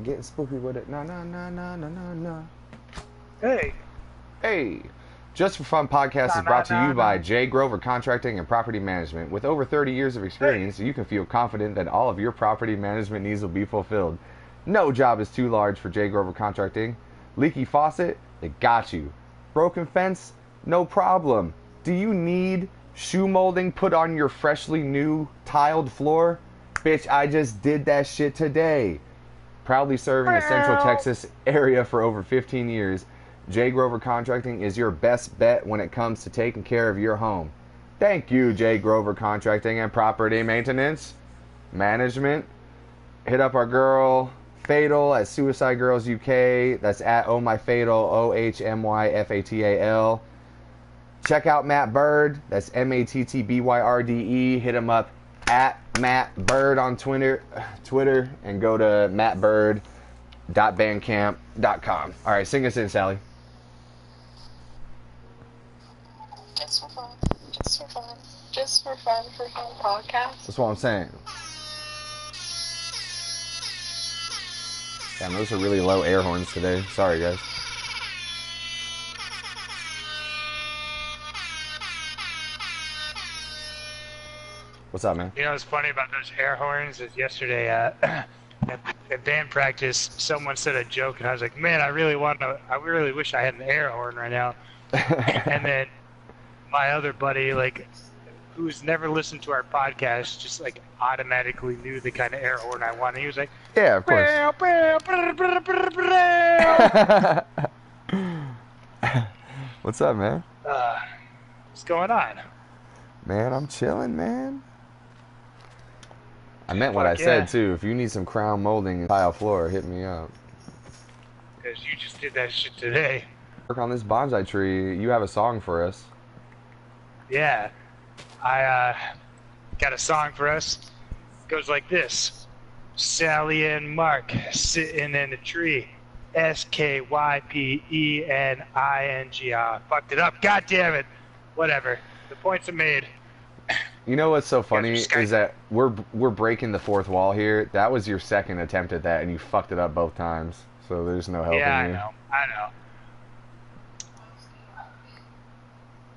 Getting spooky with it. Na na na na na na na. Hey. Hey! Just for Fun podcast Nah, is brought nah, to you nah, by nah. Jay Grover Contracting and Property Management. With over 30 years of Hey. experience, you can feel confident that all of your property management needs will be fulfilled. No job is too large for Jay Grover Contracting. Leaky faucet? They got you. Broken fence? No problem. Do you need shoe molding put on your freshly new tiled floor? Bitch, I just did that shit today. Proudly serving the Central Meow. Texas area for over 15 years, Jay Grover Contracting is your best bet when it comes to taking care of your home. Thank you, Jay Grover Contracting and Property Maintenance Management. Hit up our girl Fatal at Suicide Girls UK. That's at Oh My Fatal, OHMYFATAL. Check out Matt Bird. That's MATTBYRDE. Hit him up at Matt Bird on Twitter, and go to mattbird.bandcamp.com. All right, sing us in, Sally. Just for fun. Just for fun. Just for fun podcast. That's what I'm saying. Damn, those are really low air horns today. Sorry, guys. What's up, man? You know what's funny about those air horns is yesterday at band practice, someone said a joke, and I was like, man, I really wish I had an air horn right now. And then my other buddy, like, who's never listened to our podcast, just like automatically knew the kind of air horn I wanted. He was like, Yeah, of course. What's up, man? What's going on? Man, I'm chilling, man. I meant what Fuck I said, yeah. too. If you need some crown molding and tile floor, hit me up. Because you just did that shit today. Work on this bonsai tree. You have a song for us. Yeah. I got a song for us. It goes like this. Sally and Mark sitting in a tree. SKYPENING. I fucked it up. God damn it. Whatever. The points are made. You know what's so funny there's Skype. is that we're breaking the fourth wall here. That was your second attempt at that, and you fucked it up both times. So there's no helping Yeah, you. I know.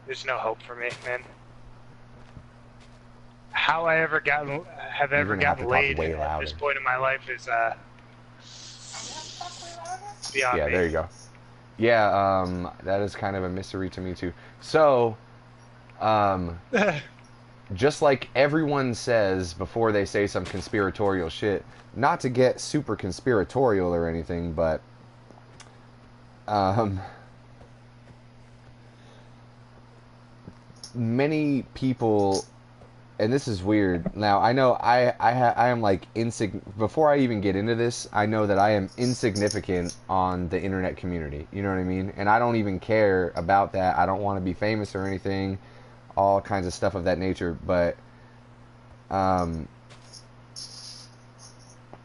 There's no hope for me, man. How I ever have You're ever gonna have to gotten talk laid way at louder. this point in my life is beyond Yeah, me. there you go. Yeah, that is kind of a mystery to me too. So, just like everyone says before they say some conspiratorial shit, not to get super conspiratorial or anything, but many people, and this is weird. Now I know I am like before I even get into this, I know that I am insignificant on the internet community. You know what I mean? And I don't even care about that. I don't want to be famous or anything, all kinds of stuff of that nature. But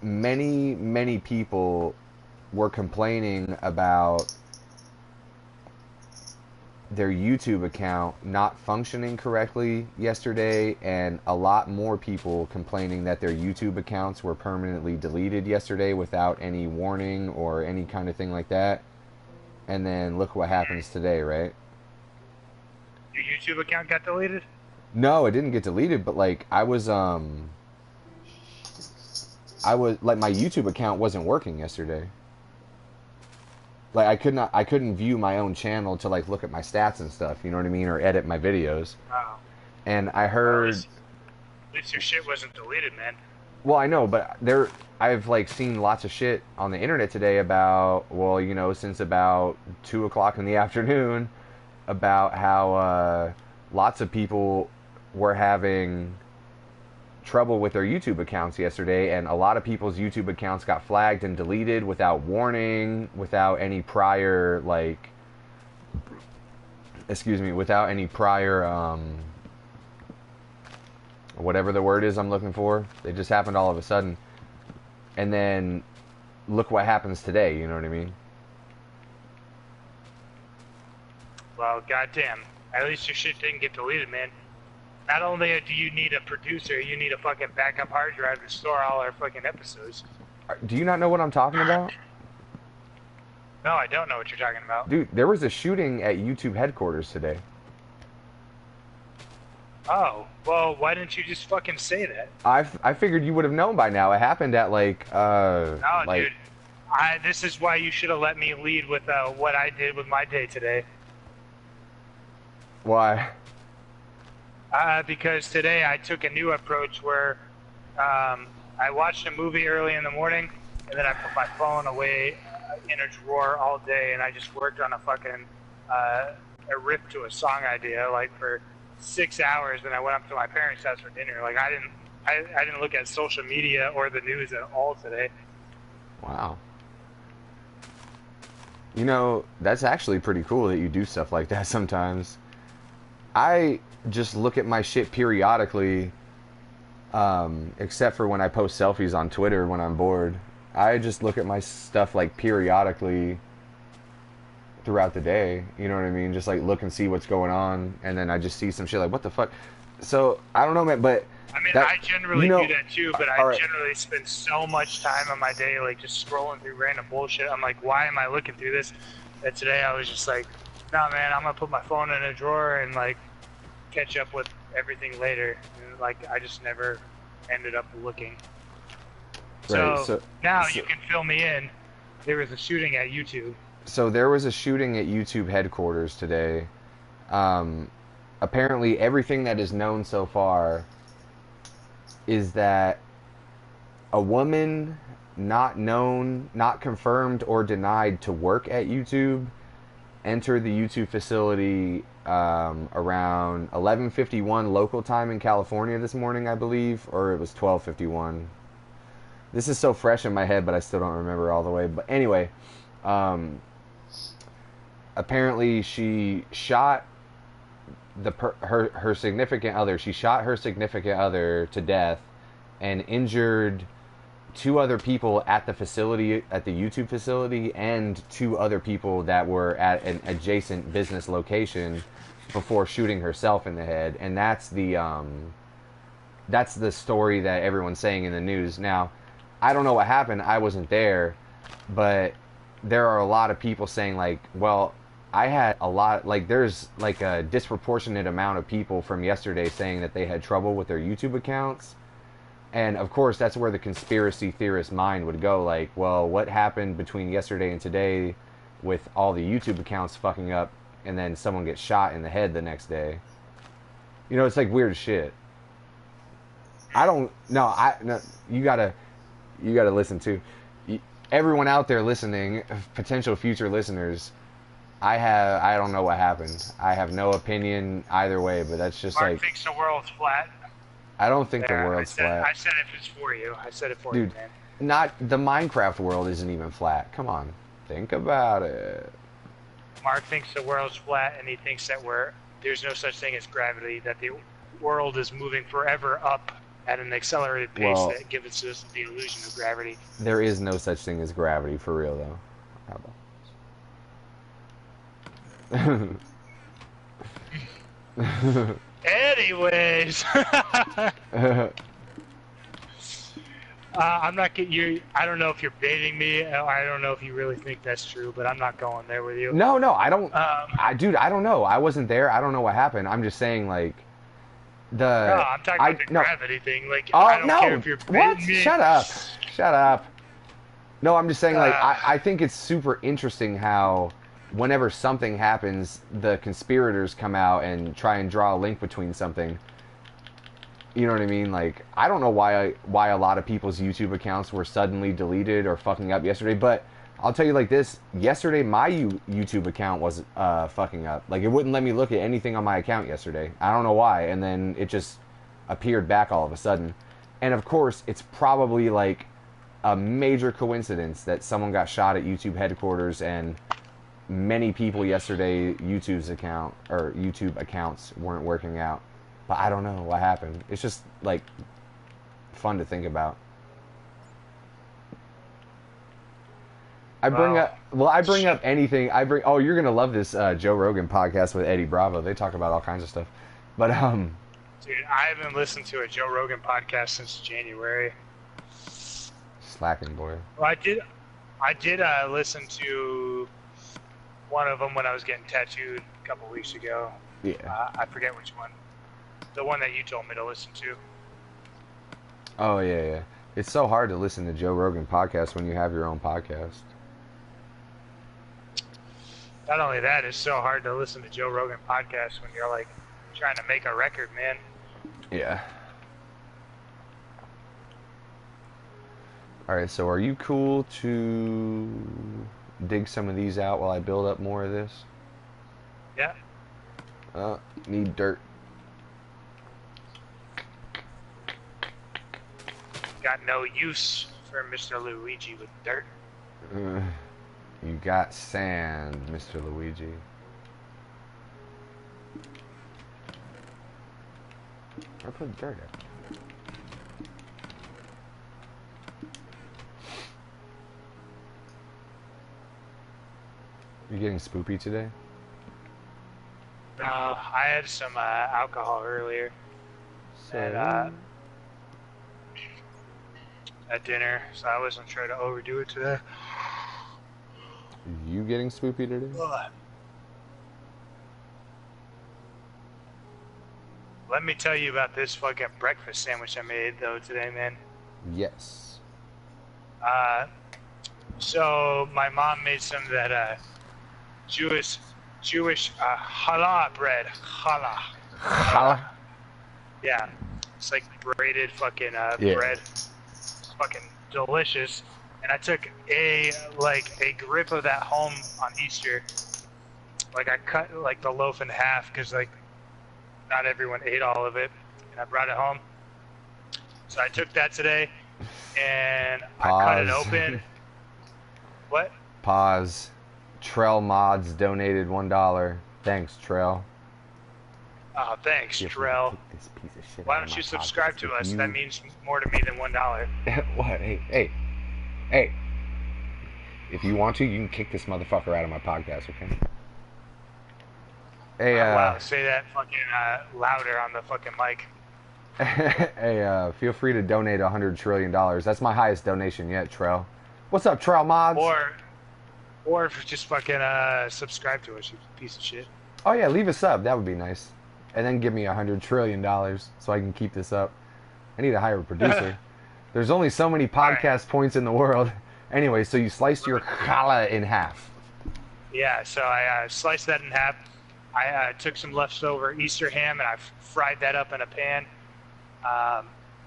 many people were complaining about their YouTube account not functioning correctly yesterday, and a lot more people complaining that their YouTube accounts were permanently deleted yesterday without any warning or any kind of thing like that. And then look what happens today, right? Your YouTube account got deleted? No, it didn't get deleted, but like I was like my YouTube account wasn't working yesterday. Like I couldn't view my own channel to like look at my stats and stuff, you know what I mean, or edit my videos. Oh. And I heard, At least your shit wasn't deleted, man. well, I know, but I've like seen lots of shit on the internet today about, well, you know, since about 2 o'clock in the afternoon, about how lots of people were having trouble with their YouTube accounts yesterday, and a lot of people's YouTube accounts got flagged and deleted without warning, without any prior without any prior whatever the word is I'm looking for. They just happened all of a sudden. And then look what happens today, you know what I mean? Well, goddamn. At least your shit didn't get deleted, man. Not only do you need a producer, you need a fucking backup hard drive to store all our fucking episodes. Do you not know what I'm talking about? No, I don't know what you're talking about. Dude, there was a shooting at YouTube headquarters today. Oh, well, why didn't you just fucking say that? I figured you would have known by now. It happened at No, like dude. This is why you should have let me lead with what I did with my day today. why? Because today I took a new approach where I watched a movie early in the morning, and then I put my phone away in a drawer all day, and I just worked on a fucking a riff to a song idea like for 6 hours. Then I went up to my parents' house for dinner. Like I didn't look at social media or the news at all today. Wow. You know, that's actually pretty cool that you do stuff like that sometimes. I just look at my shit periodically, except for when I post selfies on Twitter when I'm bored. I just look at my stuff like periodically throughout the day. You know what I mean? Just like look and see what's going on, and then I just see some shit like, what the fuck? So, I don't know, man, but... I mean, I generally do that too, but I right. generally spend so much time on my day, like, just scrolling through random bullshit. I'm like, why am I looking through this? And today I was just like, nah, man, I'm gonna put my phone in a drawer and, like, catch up with everything later. And, like, I just never ended up looking. Right, So now you can fill me in. There was a shooting at YouTube. So there was a shooting at YouTube headquarters today. Apparently everything that is known so far is that a woman not known, not confirmed or denied to work at YouTube entered the YouTube facility around 11:51 local time in California this morning, I believe, or it was 12:51. This is so fresh in my head, but I still don't remember all the way. But anyway, apparently she shot her significant other. She shot her significant other to death and injured 2 other people at the facility, at the YouTube facility, and 2 other people that were at an adjacent business location before shooting herself in the head. And that's the story that everyone's saying in the news. Now, I don't know what happened. I wasn't there, but there are a lot of people saying like, well, I had a lot, like there's like a disproportionate amount of people from yesterday saying that they had trouble with their YouTube accounts. And of course, that's where the conspiracy theorist mind would go. Like, well, what happened between yesterday and today with all the YouTube accounts fucking up and then someone gets shot in the head the next day? You know, it's like weird shit. No, you gotta listen to everyone out there listening, potential future listeners. I don't know what happened. I have no opinion either way, but that's just Mark like... thinks the world's flat. I don't think There, the world's flat. I said it was for you. I said it for you, Dude, man. not the Minecraft world isn't even flat. Come on, think about it. Mark thinks the world's flat, and he thinks that there's no such thing as gravity, that the world is moving forever up at an accelerated pace that gives us the illusion of gravity. There is no such thing as gravity, for real, though. How about... Anyways, I'm not getting you. I don't know if you're baiting me. I don't know if you really think that's true, but I'm not going there with you. No, I don't. Dude, I don't know. I wasn't there. I don't know what happened. I'm just saying, like, No, I'm talking about the gravity thing. Like, I don't care if you're baiting me. Shut up. No, I'm just saying, like, I think it's super interesting how whenever something happens, the conspirators come out and try and draw a link between something. You know what I mean? Like, I don't know why a lot of people's YouTube accounts were suddenly deleted or fucking up yesterday, but I'll tell you like this. Yesterday, my YouTube account was fucking up. Like, it wouldn't let me look at anything on my account yesterday. I don't know why, and then it just appeared back all of a sudden. And of course, it's probably like a major coincidence that someone got shot at YouTube headquarters and many people yesterday YouTube accounts weren't working out. But I don't know what happened. It's just like fun to think about. I bring up anything. Oh, you're gonna love this Joe Rogan podcast with Eddie Bravo. They talk about all kinds of stuff. But dude, I haven't listened to a Joe Rogan podcast since January. slacking, boy. Well, I did listen to one of them when I was getting tattooed a couple weeks ago. Yeah. I forget which one. The one that you told me to listen to. Oh, yeah. It's so hard to listen to Joe Rogan podcast when you have your own podcast. Not only that, it's so hard to listen to Joe Rogan podcast when you're like trying to make a record, man. Yeah. Alright, so are you cool to dig some of these out while I build up more of this? Yeah. Need dirt. Got no use for Mr. Luigi with dirt. You got sand, Mr. Luigi. Where put dirt at? You getting spoopy today? No, I had some alcohol earlier So, at dinner, so I wasn't trying to overdo it today. you getting spoopy today? Ugh. Let me tell you about this fucking breakfast sandwich I made though today, man. Yes. So my mom made some of that Jewish challah bread. Challah. Challah? Yeah, it's like braided fucking Yeah. bread. It's fucking delicious. And I took a grip of that home on Easter. Like I cut like the loaf in half because like not everyone ate all of it, and I brought it home. So I took that today, and I cut it Pause. open. What? Pause. Trell Mods donated $1. Thanks, Trell. Oh, thanks, Give me- Trell. take this piece of shit Why out of don't my you subscribe podcast. to If us? you- That means more to me than $1. What? Hey. If you want to, you can kick this motherfucker out of my podcast, okay? Hey, Wow, say that fucking louder on the fucking mic. hey, feel free to donate $100 trillion. That's my highest donation yet, Trell. What's up, Trell Mods? Or if you just fucking subscribe to us, you piece of shit. Oh yeah, leave a sub. That would be nice. And then give me $100 trillion so I can keep this up. I need to hire a producer. There's only so many podcast points in the world. Anyway, so you sliced your challah in half. Yeah, so I sliced that in half. I took some leftover Easter ham and I fried that up in a pan.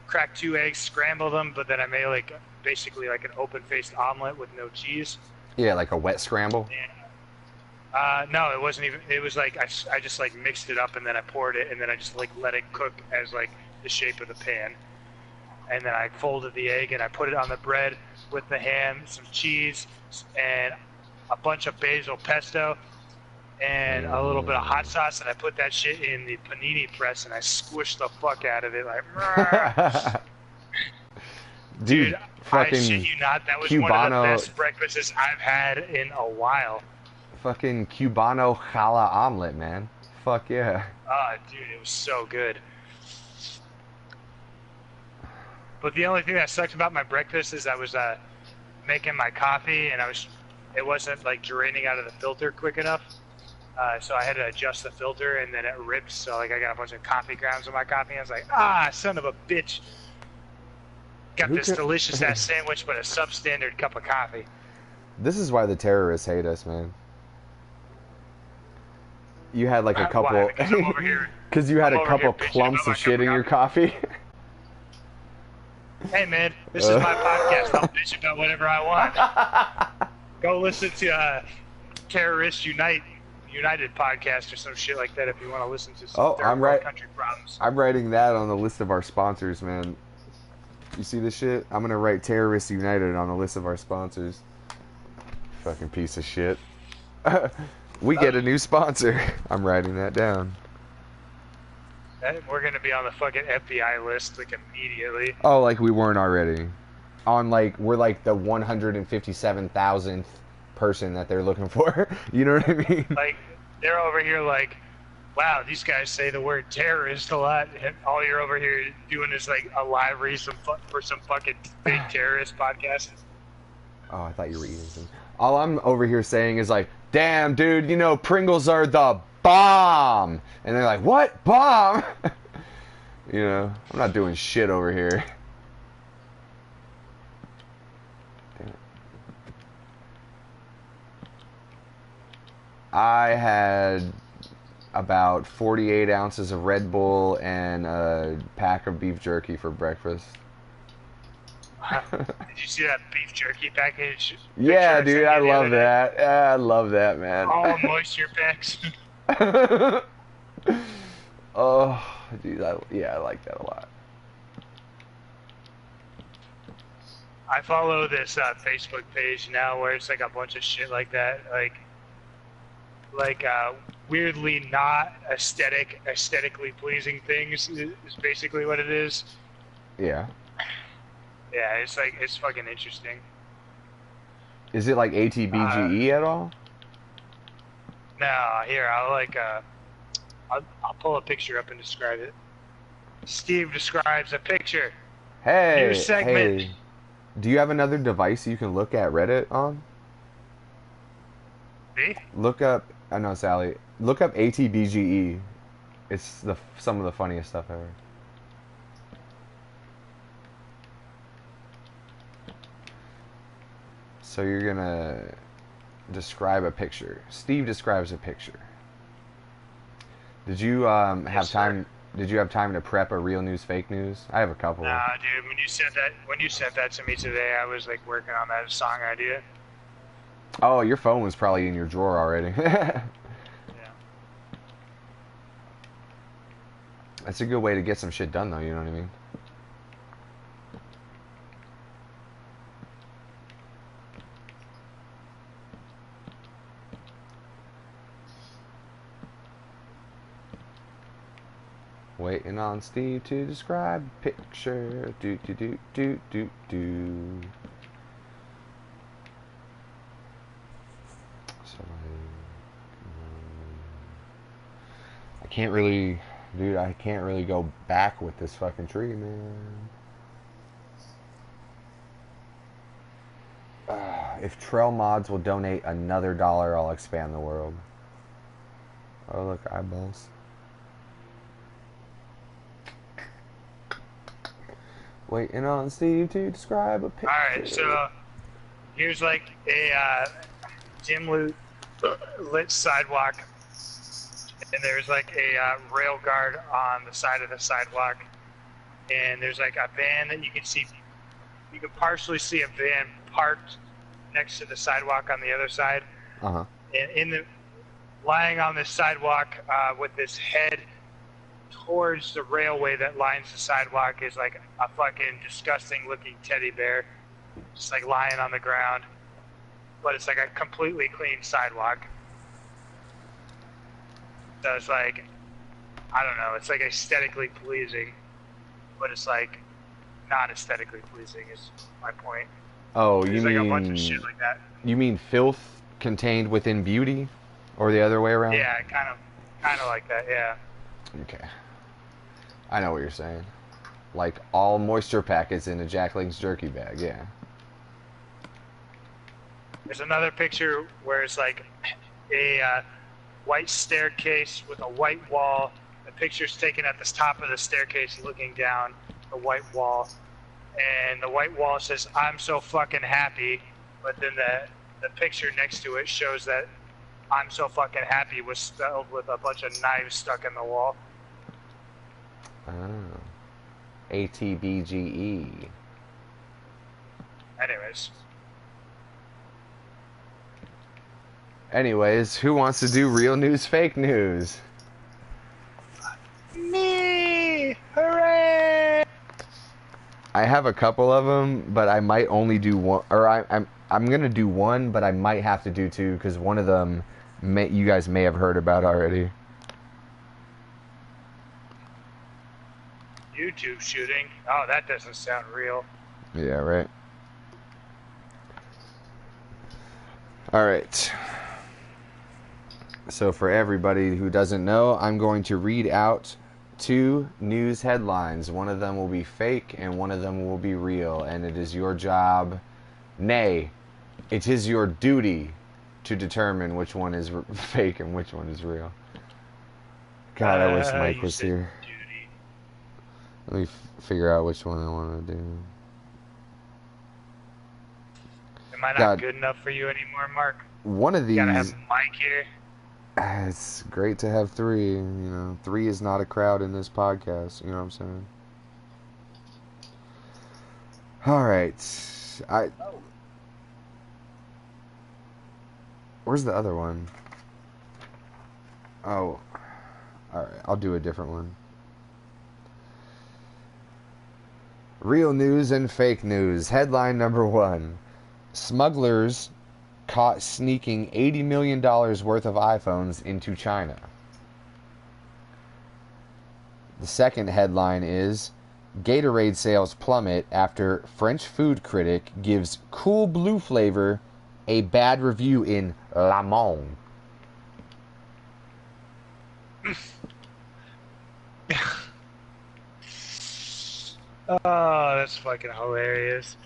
Cracked 2 eggs, scrambled them, but then I made basically like an open-faced omelet with no cheese. Yeah, like a wet scramble. And, no, it wasn't even. It was like I just like mixed it up and then I poured it and then I just like let it cook as like the shape of the pan. And then I folded the egg and I put it on the bread with the ham, some cheese, and a bunch of basil pesto. And a little bit of hot sauce, and I put that shit in the panini press, and I squished the fuck out of it, like. Dude, I fucking shit you not, that was one of Cubano, the best breakfasts I've had in a while. fucking Cubano challah omelet, man. Fuck yeah. Oh, dude, it was so good. But the only thing that sucked about my breakfast is I was making my coffee, and it wasn't like draining out of the filter quick enough. So I had to adjust the filter, and then it ripped. So like I got a bunch of coffee grounds in my coffee. And I was like, son of a bitch! Got this delicious ass sandwich, but a substandard cup of coffee. This is why the terrorists hate us, man. You had like a Why? couple, Because I'm over here. because you had I'm a over couple here bitching clumps about my of shit cup in of your coffee. Hey man, this is my podcast. I'll bitch about whatever I want. Go listen to Terrorist United podcast or some shit like that if you want to listen to some third I'm world right. country problems. I'm writing that on the list of our sponsors, man. You see this shit? I'm gonna write Terrorists United on the list of our sponsors. Fucking piece of shit. We get a new sponsor. I'm writing that down. We're gonna be on the fucking FBI list like immediately. Oh, like we weren't already. We're like the 157,000th person that they're looking for. You know what I mean? Like they're over here like, wow, these guys say the word terrorist a lot, and all you're over here doing is like a live read for some fucking fake terrorist podcast. Oh, I thought you were eating something. All I'm over here saying is like, damn, dude, you know, Pringles are the bomb. And they're like, what? Bomb? You know, I'm not doing shit over here. Damn it. I had about 48 ounces of Red Bull and a pack of beef jerky for breakfast. Did you see that beef jerky package? Yeah, picture dude, sent I you the love other day? that. Yeah, I love that, man. All moisture packs. Oh, dude, I like that a lot. I follow this Facebook page now where it's like a bunch of shit like that, like weirdly not aesthetically pleasing things is basically what it is. Yeah. Yeah, it's like it's fucking interesting. Is it like ATBGE at all? No, here I'll pull a picture up and describe it. Steve describes a picture. Hey, New segment. hey. Do you have another device you can look at Reddit on? Me? Look up, I know Sally. Look up ATBGE. It's some of the funniest stuff ever. So you're gonna describe a picture. Steve describes a picture. Did you have Yes, time? Did you have time to prep a real news, fake news? I have a couple. Nah, dude. When you sent that to me today, I was like working on that song idea. Oh, your phone was probably in your drawer already. Yeah. That's a good way to get some shit done, though. You know what I mean? Waiting on Steve to describe picture. Do do do do do do. So I can't really, dude. I can't really go back with this fucking tree, man. If Trail Mods will donate another $1, I'll expand the world. Oh look, eyeballs. Waiting on Steve to describe a picture. Alright, so here's like a dim lit sidewalk, and there's like a rail guard on the side of the sidewalk, and there's like a van that you can see. You can partially see a van parked next to the sidewalk on the other side, Uh-huh. and lying on this sidewalk with this head towards the railway that lines the sidewalk is like a fucking disgusting looking teddy bear, just like lying on the ground, but it's like a completely clean sidewalk. So it's like, I don't know, it's like aesthetically pleasing, but it's like not aesthetically pleasing is my point. Oh, There's you like mean a bunch of shit like that. you mean filth contained within beauty, or the other way around? Yeah, kind of like that. Yeah. Okay. I know what you're saying. Like all moisture packets in a Jack Link's jerky bag. Yeah. There's another picture where it's like a white staircase with a white wall. The picture's taken at the top of the staircase looking down the white wall. And the white wall says, "I'm so fucking happy." But then the picture next to it shows that "I'm so fucking happy" was spelled with a bunch of knives stuck in the wall. Oh. ATBGE. Anyways, who wants to do real news, fake news? Me! Hooray! I have a couple of them, but I might only do one, or I'm gonna do one, but I might have to do two because one of them you guys may have heard about already. YouTube shooting? Oh, that doesn't sound real. Yeah, right. All right. So for everybody who doesn't know, I'm going to read out 2 news headlines. One of them will be fake and one of them will be real. And it is your job, nay, it is your duty to determine which one is fake and which one is real. God, I wish Mike was here. Duty. Let me figure out which one I want to do. Am I not God. good enough for you anymore, Mark? One of You gotta these, have Mike here. it's great to have 3. You know, 3 is not a crowd in this podcast. You know what I'm saying? All right. Where's the other one? Oh, all right. I'll do a different one. Real news and fake news. Headline number 1. Smugglers caught sneaking $80 million worth of iPhones into China. The second headline is Gatorade sales plummet after French food critic gives Cool Blue flavor a bad review in Le Monde. Oh, that's fucking hilarious.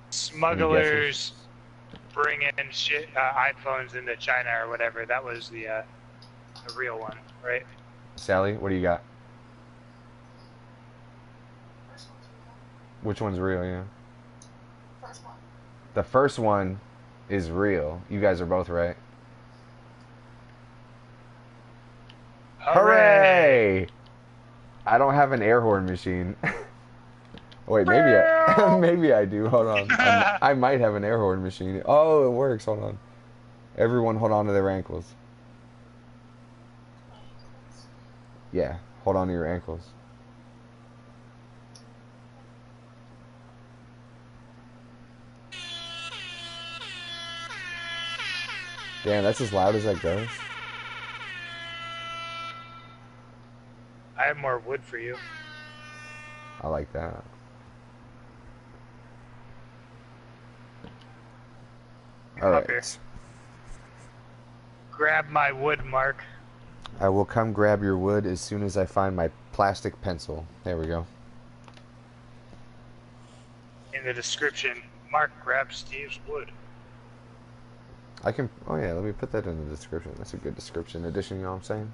Smugglers bringing shit, iPhones into China or whatever. That was the real one, right? Sally, what do you got? Which one's real, yeah? First one. The first one is real. You guys are both right. Hooray! I don't have an air horn machine. Wait, maybe I do. Hold on. I might have an air horn machine. Oh, it works. Hold on. Everyone hold on to their ankles. Yeah, hold on to your ankles. Damn, that's as loud as that goes. I have more wood for you. I like that. All Up here. right. Grab my wood, Mark. I will come grab your wood as soon as I find my plastic pencil. There we go. In the description, Mark grab Steve's wood. I can... Oh, yeah, let me put that in the description. That's a good description addition, you know what I'm saying?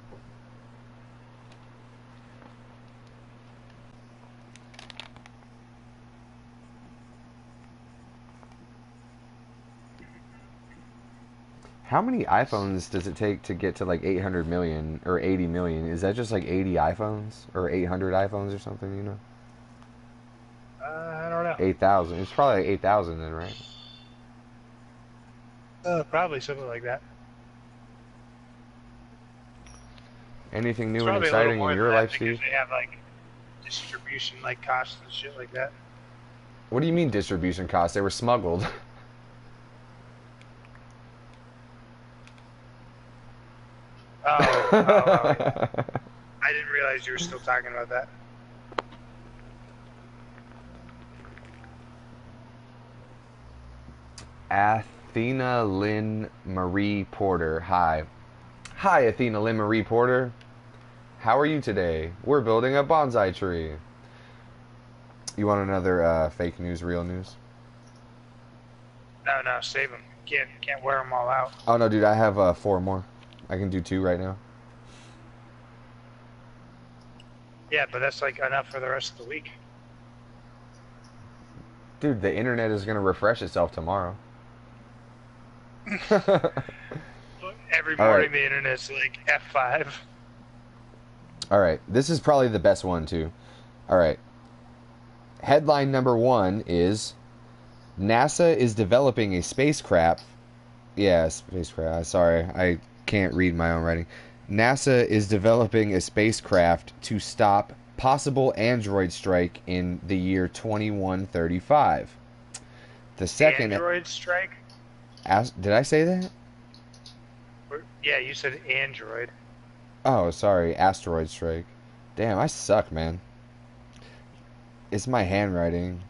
How many iPhones does it take to get to like 800 million or 80 million? Is that just like 80 iPhones or 800 iPhones or something, you know? I don't know. 8,000. It's probably like 8,000 then, right? Probably something like that. Anything It's new and probably a little exciting more in than your that life, because Steve? they have like distribution like costs and shit like that. What do you mean distribution costs? They were smuggled. Oh, I didn't realize you were still talking about that. Athena Lynn Marie Porter. Hi. Hi, Athena Lynn Marie Porter. How are you today? We're building a bonsai tree. You want another fake news, real news? No, save them. Can't wear them all out. Oh, no, dude, I have 4 more. I can do 2 right now. Yeah, but that's like enough for the rest of the week. Dude, the internet is going to refresh itself tomorrow. Every All morning right. the internet's like F5. All right, this is probably the best one, too. All right. Headline number 1 is NASA is developing a spacecraft. Yeah, spacecraft. Sorry, I can't read my own writing. NASA is developing a spacecraft to stop possible asteroid strike in the year 2135. The second... Android strike? Did I say that? Yeah, you said Android. Oh, sorry. Asteroid strike. Damn, I suck, man. It's my handwriting.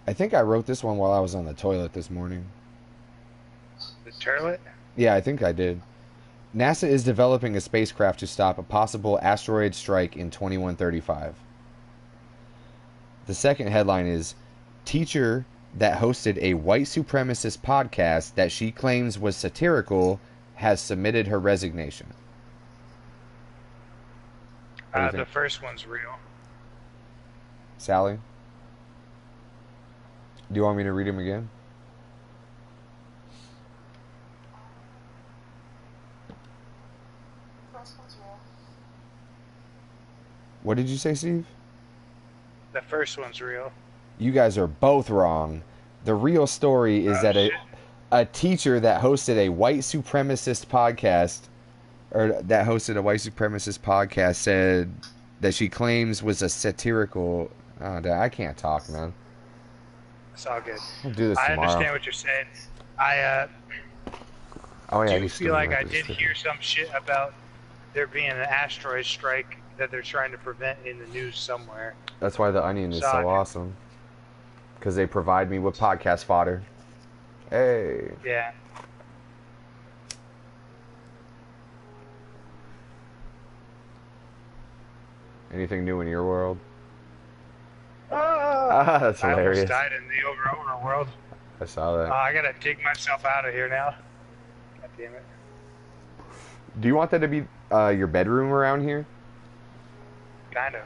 I think I wrote this one while I was on the toilet this morning. The turlet? Yeah, I think I did. NASA is developing a spacecraft to stop a possible asteroid strike in 2135. The second headline is Teacher that hosted a white supremacist podcast that she claims was satirical has submitted her resignation. What do you The think? first one's real. Sally? Do you want me to read them again? First one's real. What did you say, Steve? The first one's real. You guys are both wrong. The real story is that shit. a teacher that hosted a white supremacist podcast, or that hosted a white supremacist podcast, said that she claims was a satirical. Oh, I can't talk, man. It's all good. I'll do this I tomorrow. understand what you're saying. I Oh yeah, do feel like I did hear some shit about there being an asteroid strike that they're trying to prevent in the news somewhere. That's why the Onion is So I- so awesome. Because they provide me with podcast fodder. Hey. Yeah. Anything new in your world? Ah, That's I hilarious. almost died in the overworld. I saw that. I gotta dig myself out of here now. God damn it. Do you want that to be your bedroom around here? Kind of.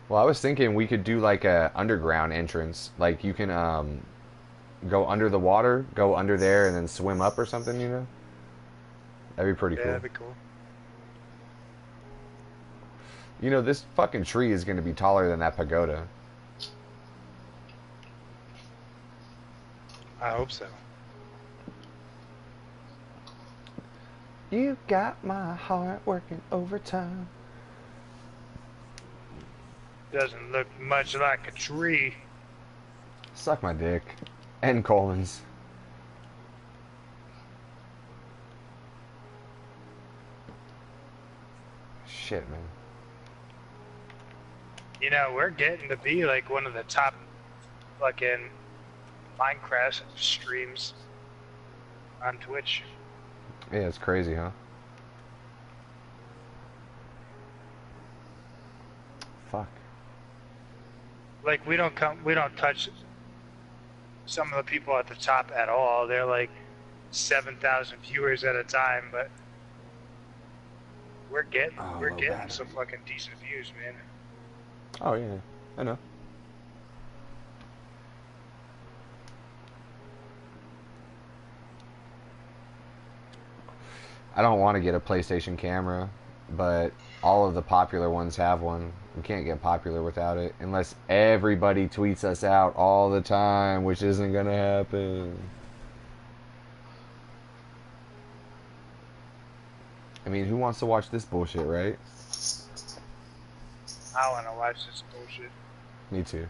Well, I was thinking we could do like a underground entrance. Like you can go under the water, go under there, and then swim up or something. You know, that'd be pretty Yeah, cool. that'd be cool. You know, this fucking tree is going to be taller than that pagoda. I hope so. You got my heart working overtime. Doesn't look much like a tree. Suck my dick. And Coleman's. Shit, man. You know, we're getting to be like one of the top fucking Minecraft streams on Twitch. Yeah, it's crazy, huh? Fuck. Like we don't touch some of the people at the top at all. They're like 7,000 viewers at a time, but we're getting Oh, we're low getting battery. some fucking decent views, man. Oh, yeah. I know. I don't want to get a PlayStation camera, but all of the popular ones have one. We can't get popular without it unless everybody tweets us out all the time, which isn't going to happen. I mean, who wants to watch this bullshit, right? I want to watch this bullshit. Me too.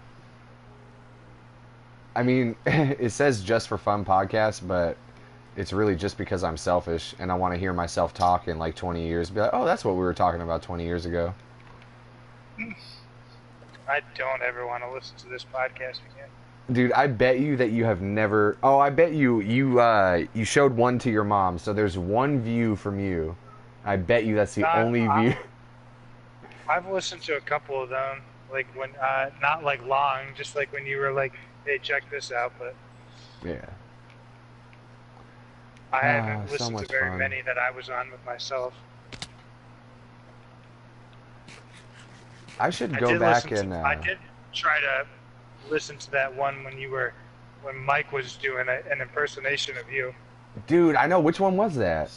I mean, it says just for fun podcast, but it's really just because I'm selfish and I want to hear myself talk in like 20 years. Be like, oh, that's what we were talking about 20 years ago. I don't ever want to listen to this podcast again. Dude, I bet you that you have never. Oh, I bet you showed one to your mom, so there's one view from you. I bet you that's the only view. I've listened to a couple of them, like when not like long, just like when you were like, "Hey, check this out," but Yeah. I haven't so listened much to very fun. many that I was on with myself. I should I go did back listen and. to, I did try to listen to that one when Mike was doing an impersonation of you. Dude, I know. Which one was that?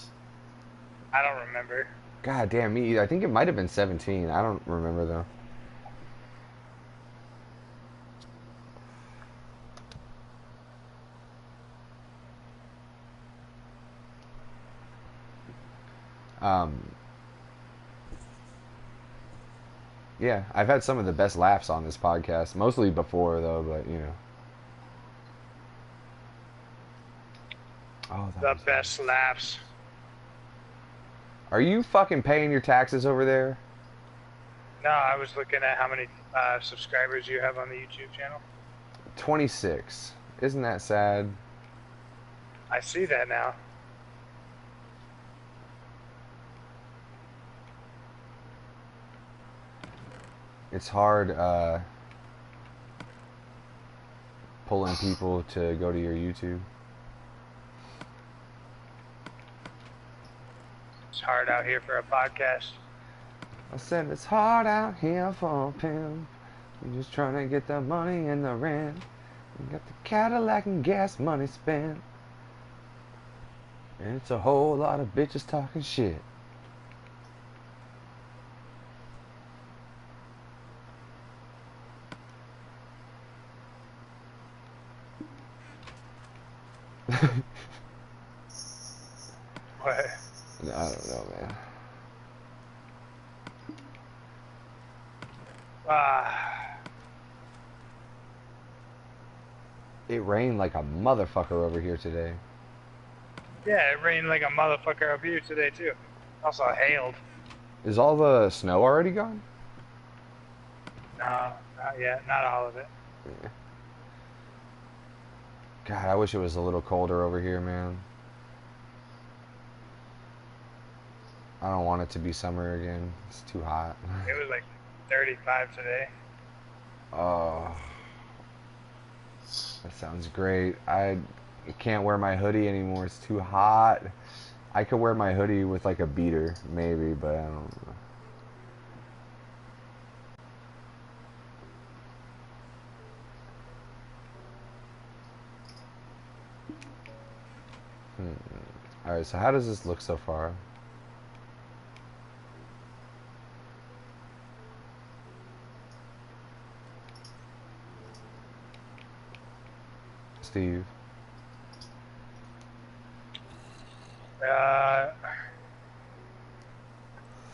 I don't remember. God damn me. I think it might have been 17. I don't remember though. Yeah, I've had some of the best laughs on this podcast. Mostly before though, but you know. Oh, that The was- best laughs. Are you fucking paying your taxes over there? No, I was looking at how many subscribers you have on the YouTube channel. 26. Isn't that sad? I see that now. It's hard pulling people to go to your YouTube. It's hard out here for a podcast. I said it's hard out here for a pimp. You're just trying to get the money and the rent. You got the Cadillac and gas money spent. And it's a whole lot of bitches talking shit. What? I don't know, man. It rained like a motherfucker over here today. Yeah, it rained like a motherfucker up here today too. Also hailed. Is all the snow already gone? No, not yet. Not all of it. Yeah. God, I wish it was a little colder over here, man. I don't want it to be summer again. It's too hot. It was like 35 today. Oh, that sounds great. I can't wear my hoodie anymore. It's too hot. I could wear my hoodie with like a beater, maybe, but I don't know. Alright, so how does this look so far? Steve?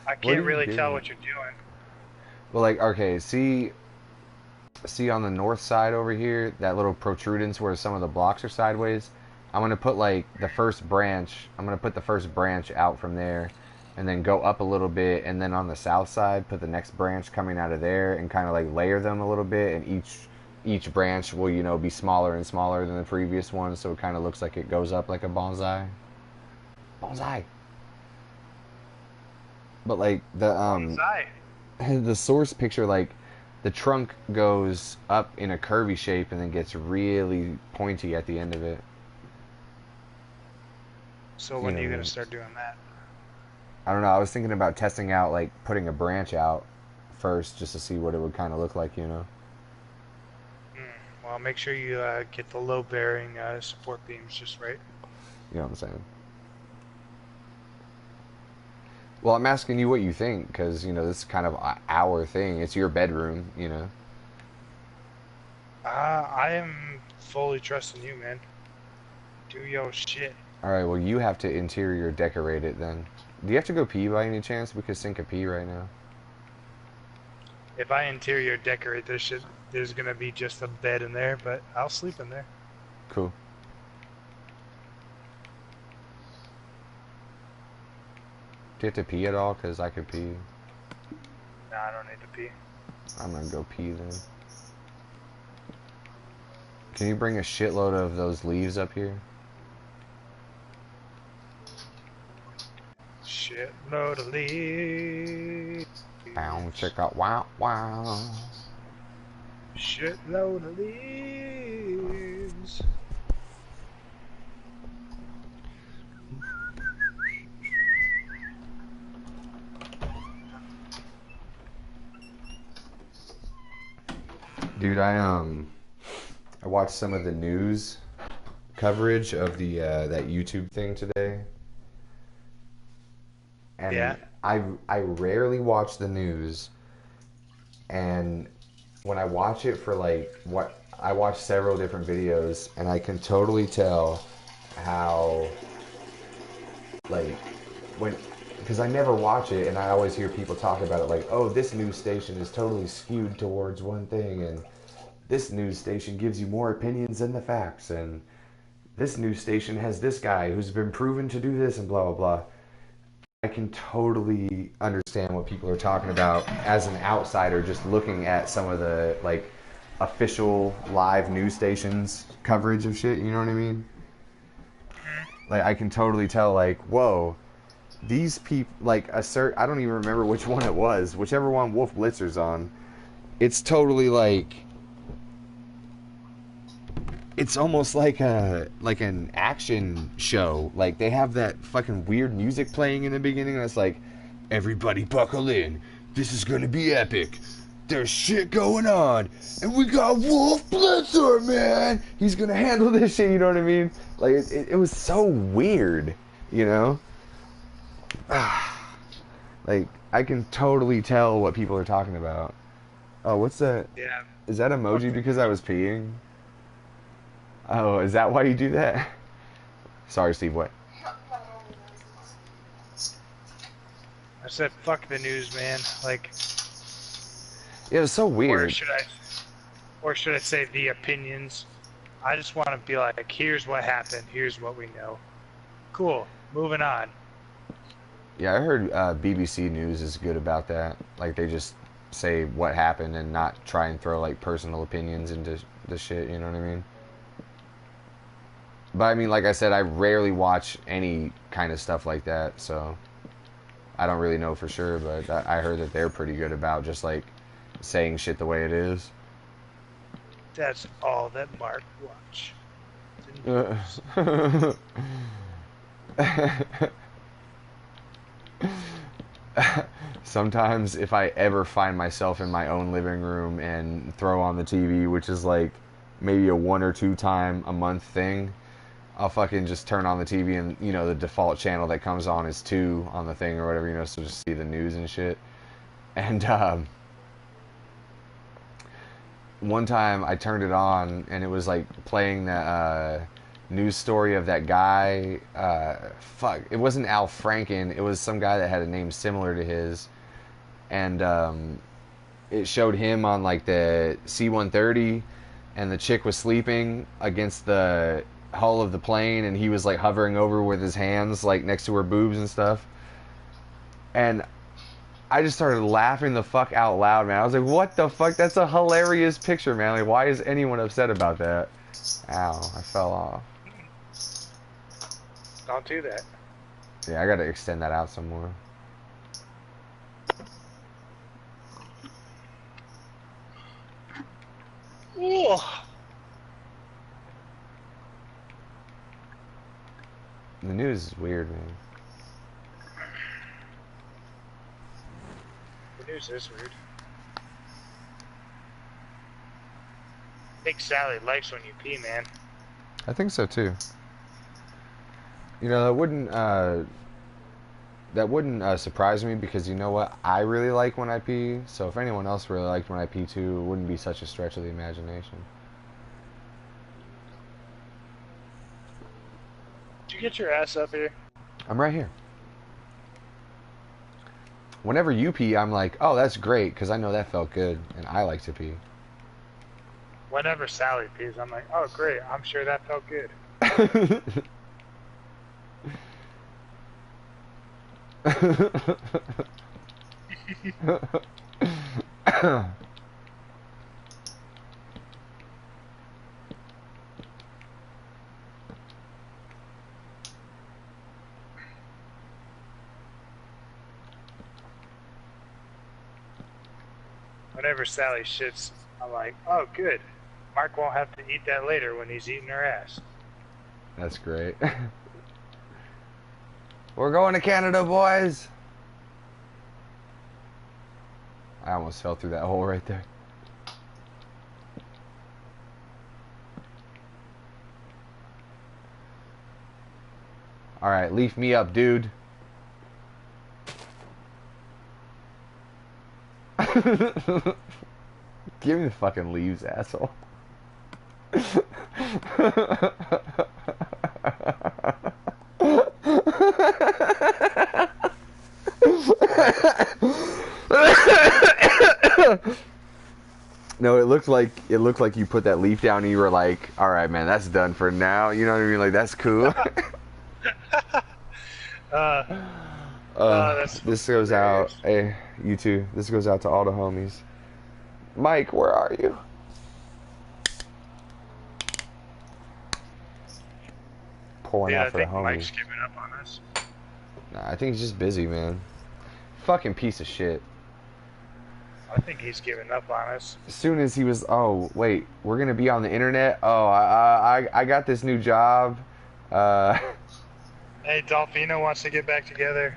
I can't really tell what you're doing. Well, like, okay, see on the north side over here, that little protrudence where some of the blocks are sideways? I'm going to put like the first branch, I'm going to put the first branch out from there and then go up a little bit, and then on the south side put the next branch coming out of there and kind of like layer them a little bit, and each branch will, you know, be smaller and smaller than the previous one, so it kind of looks like it goes up like a bonsai. Bonsai. But like the Bonsai. the source picture, like the trunk goes up in a curvy shape and then gets really pointy at the end of it. So when are you gonna start doing that? I don't know. I was thinking about testing out, like putting a branch out first, just to see what it would kind of look like, you know. Well, make sure you get the low-bearing support beams just right. You know what I'm saying? Well, I'm asking you what you think, because, you know, this is kind of our thing. It's your bedroom, you know. I am fully trusting you, man. Do your shit. Alright, well, you have to interior decorate it then. Do you have to go pee by any chance? We could sink a pee right now. If I interior decorate this shit, there's gonna be just a bed in there, but I'll sleep in there. Cool. Do you have to pee at all? Because I could pee. Nah, I don't need to pee. I'm gonna go pee then. Can you bring a shitload of those leaves up here? Shitload of leaves. Bow, check out, wow, wow. Shitload of leaves. Dude, I watched some of the news coverage of the that YouTube thing today. And yeah. I rarely watch the news, and when I watch it for like what I watch several different videos, and I can totally tell how like when, because I never watch it, and I always hear people talk about it like, oh, this news station is totally skewed towards one thing, and this news station gives you more opinions than the facts, and this news station has this guy who's been proven to do this, and blah blah blah. I can totally understand what people are talking about as an outsider, just looking at some of the like official live news stations coverage of shit. You know what I mean? Like I can totally tell, like, whoa, these people, like I don't even remember which one it was, whichever one Wolf Blitzer's on. It's totally like, it's almost like an action show. Like they have that fucking weird music playing in the beginning, and it's like, everybody buckle in, this is gonna be epic. There's shit going on, and we got Wolf Blitzer, man. He's gonna handle this shit. You know what I mean? Like it was so weird, you know. Like I can totally tell what people are talking about. Oh, what's that? Yeah. Is that emoji because I was peeing? Oh, is that why you do that? Sorry, Steve. What? I said, fuck the news, man. Like, Yeah, it was so weird. or should I say the opinions? I just want to be like, here's what happened. Here's what we know. Cool. Moving on. Yeah, I heard BBC News is good about that. Like they just say what happened and not try and throw like personal opinions into the shit. You know what I mean? But I mean, like I said, I rarely watch any kind of stuff like that, so I don't really know for sure. But I heard that they're pretty good about just like saying shit the way it is. That's all that Mark watch. Sometimes if I ever find myself in my own living room and throw on the TV, which is like maybe a 1 or 2 time a month thing, I'll fucking just turn on the TV and, you know, the default channel that comes on is 2 on the thing or whatever, you know, so just see the news and shit. And one time I turned it on and it was like playing the news story of that guy. Fuck, it wasn't Al Franken. It was some guy that had a name similar to his, and it showed him on like the C-130, and the chick was sleeping against the hull of the plane, and he was like hovering over with his hands like next to her boobs and stuff. And I just started laughing the fuck out loud, man. I was like, what the fuck? That's a hilarious picture, man. Like, why is anyone upset about that? Ow, I fell off. Don't do that. Yeah, I gotta extend that out some more. Ooh. The news is weird, man. The news is weird. I think Sally likes when you pee, man. I think so too. You know, that wouldn't surprise me, because you know what? I really like when I pee. So if anyone else really liked when I pee too, it wouldn't be such a stretch of the imagination. Did you get your ass up here? I'm right here. Whenever you pee, I'm like, oh, that's great, because I know that felt good, and I like to pee. Whenever Sally pees, I'm like, oh, great. I'm sure that felt good. Whenever Sally shits, I'm like, oh, good. Mark won't have to eat that later when he's eating her ass. That's great. We're going to Canada, boys! I almost fell through that hole right there. Alright, leaf me up, dude. Give me the fucking leaves, asshole. No, it looked like you put that leaf down and you were like, all right, man, that's done for now. You know what I mean? Like, that's cool. This goes out. Hey, you too. This goes out to all the homies. Mike, where are you? pulling Dude, out I for the think homie. Mike's giving up on us. Nah, I think he's just busy, man. Fucking piece of shit. I think he's giving up on us. As soon as he was, oh wait, we're gonna be on the internet. Oh, I got this new job. Hey, Dolphino wants to get back together.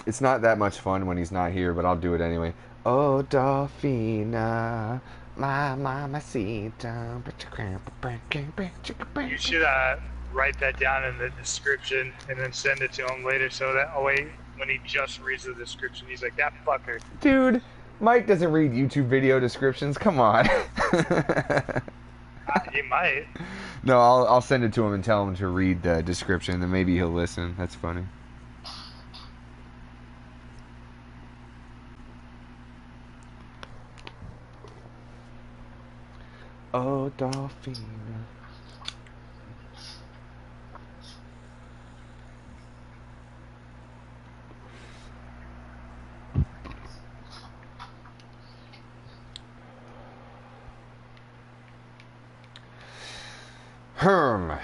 It's not that much fun when he's not here, but I'll do it anyway. Oh, Dolphina, my mamacita. You should write that down in the description and then send it to him later so that when he just reads the description, he's like, that fucker. Dude, Mike doesn't read YouTube video descriptions. Come on. He might. No, I'll send it to him and tell him to read the description, then maybe he'll listen. That's funny. Oh, Dolphina. Herm.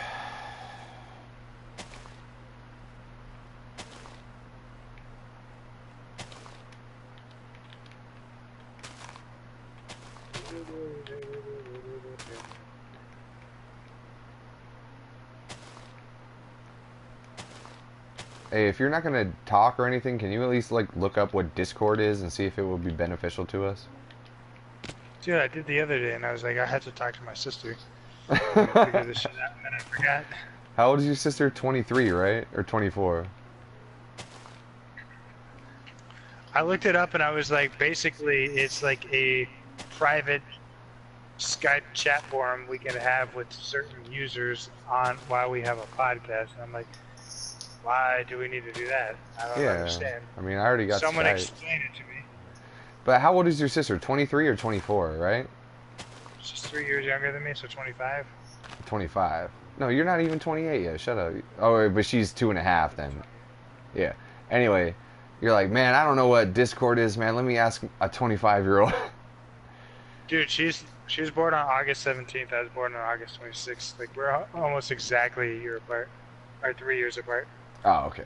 Hey, if you're not gonna talk or anything, can you at least like look up what Discord is and see if it will be beneficial to us? Dude, I did the other day and I was like, I had to talk to my sister. Figure this shit out, and then I forgot. How old is your sister? 23, right? Or 24? I looked it up and I was like, basically, it's like a private Skype chat forum we can have with certain users on while we have a podcast. And I'm like, why do we need to do that? I don't understand. I mean, I already got Someone Skype. explain it to me. But how old is your sister? 23 or 24, right? She's 3 years younger than me, so 25. 25. No, you're not even 28 yet. Shut up. Oh, but she's 2.5 then. Yeah. Anyway, you're like, man, I don't know what Discord is, man. Let me ask a 25-year-old. Dude, she was born on August 17th. I was born on August 26th. Like, we're almost exactly a year apart. Or 3 years apart. Oh, okay.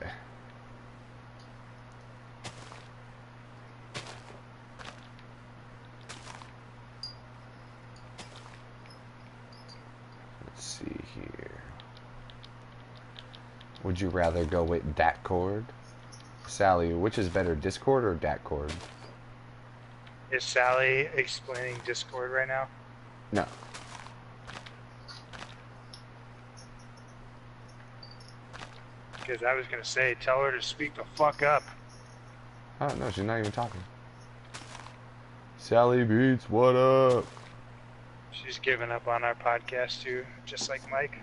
Let's see here. Would you rather go with Datcord? Sally, which is better, Discord or Datcord? Is Sally explaining Discord right now? No. Because I was going to say, tell her to speak the fuck up. Oh, no, she's not even talking. Sally Beats, what up? She's giving up on our podcast too, just like Mike.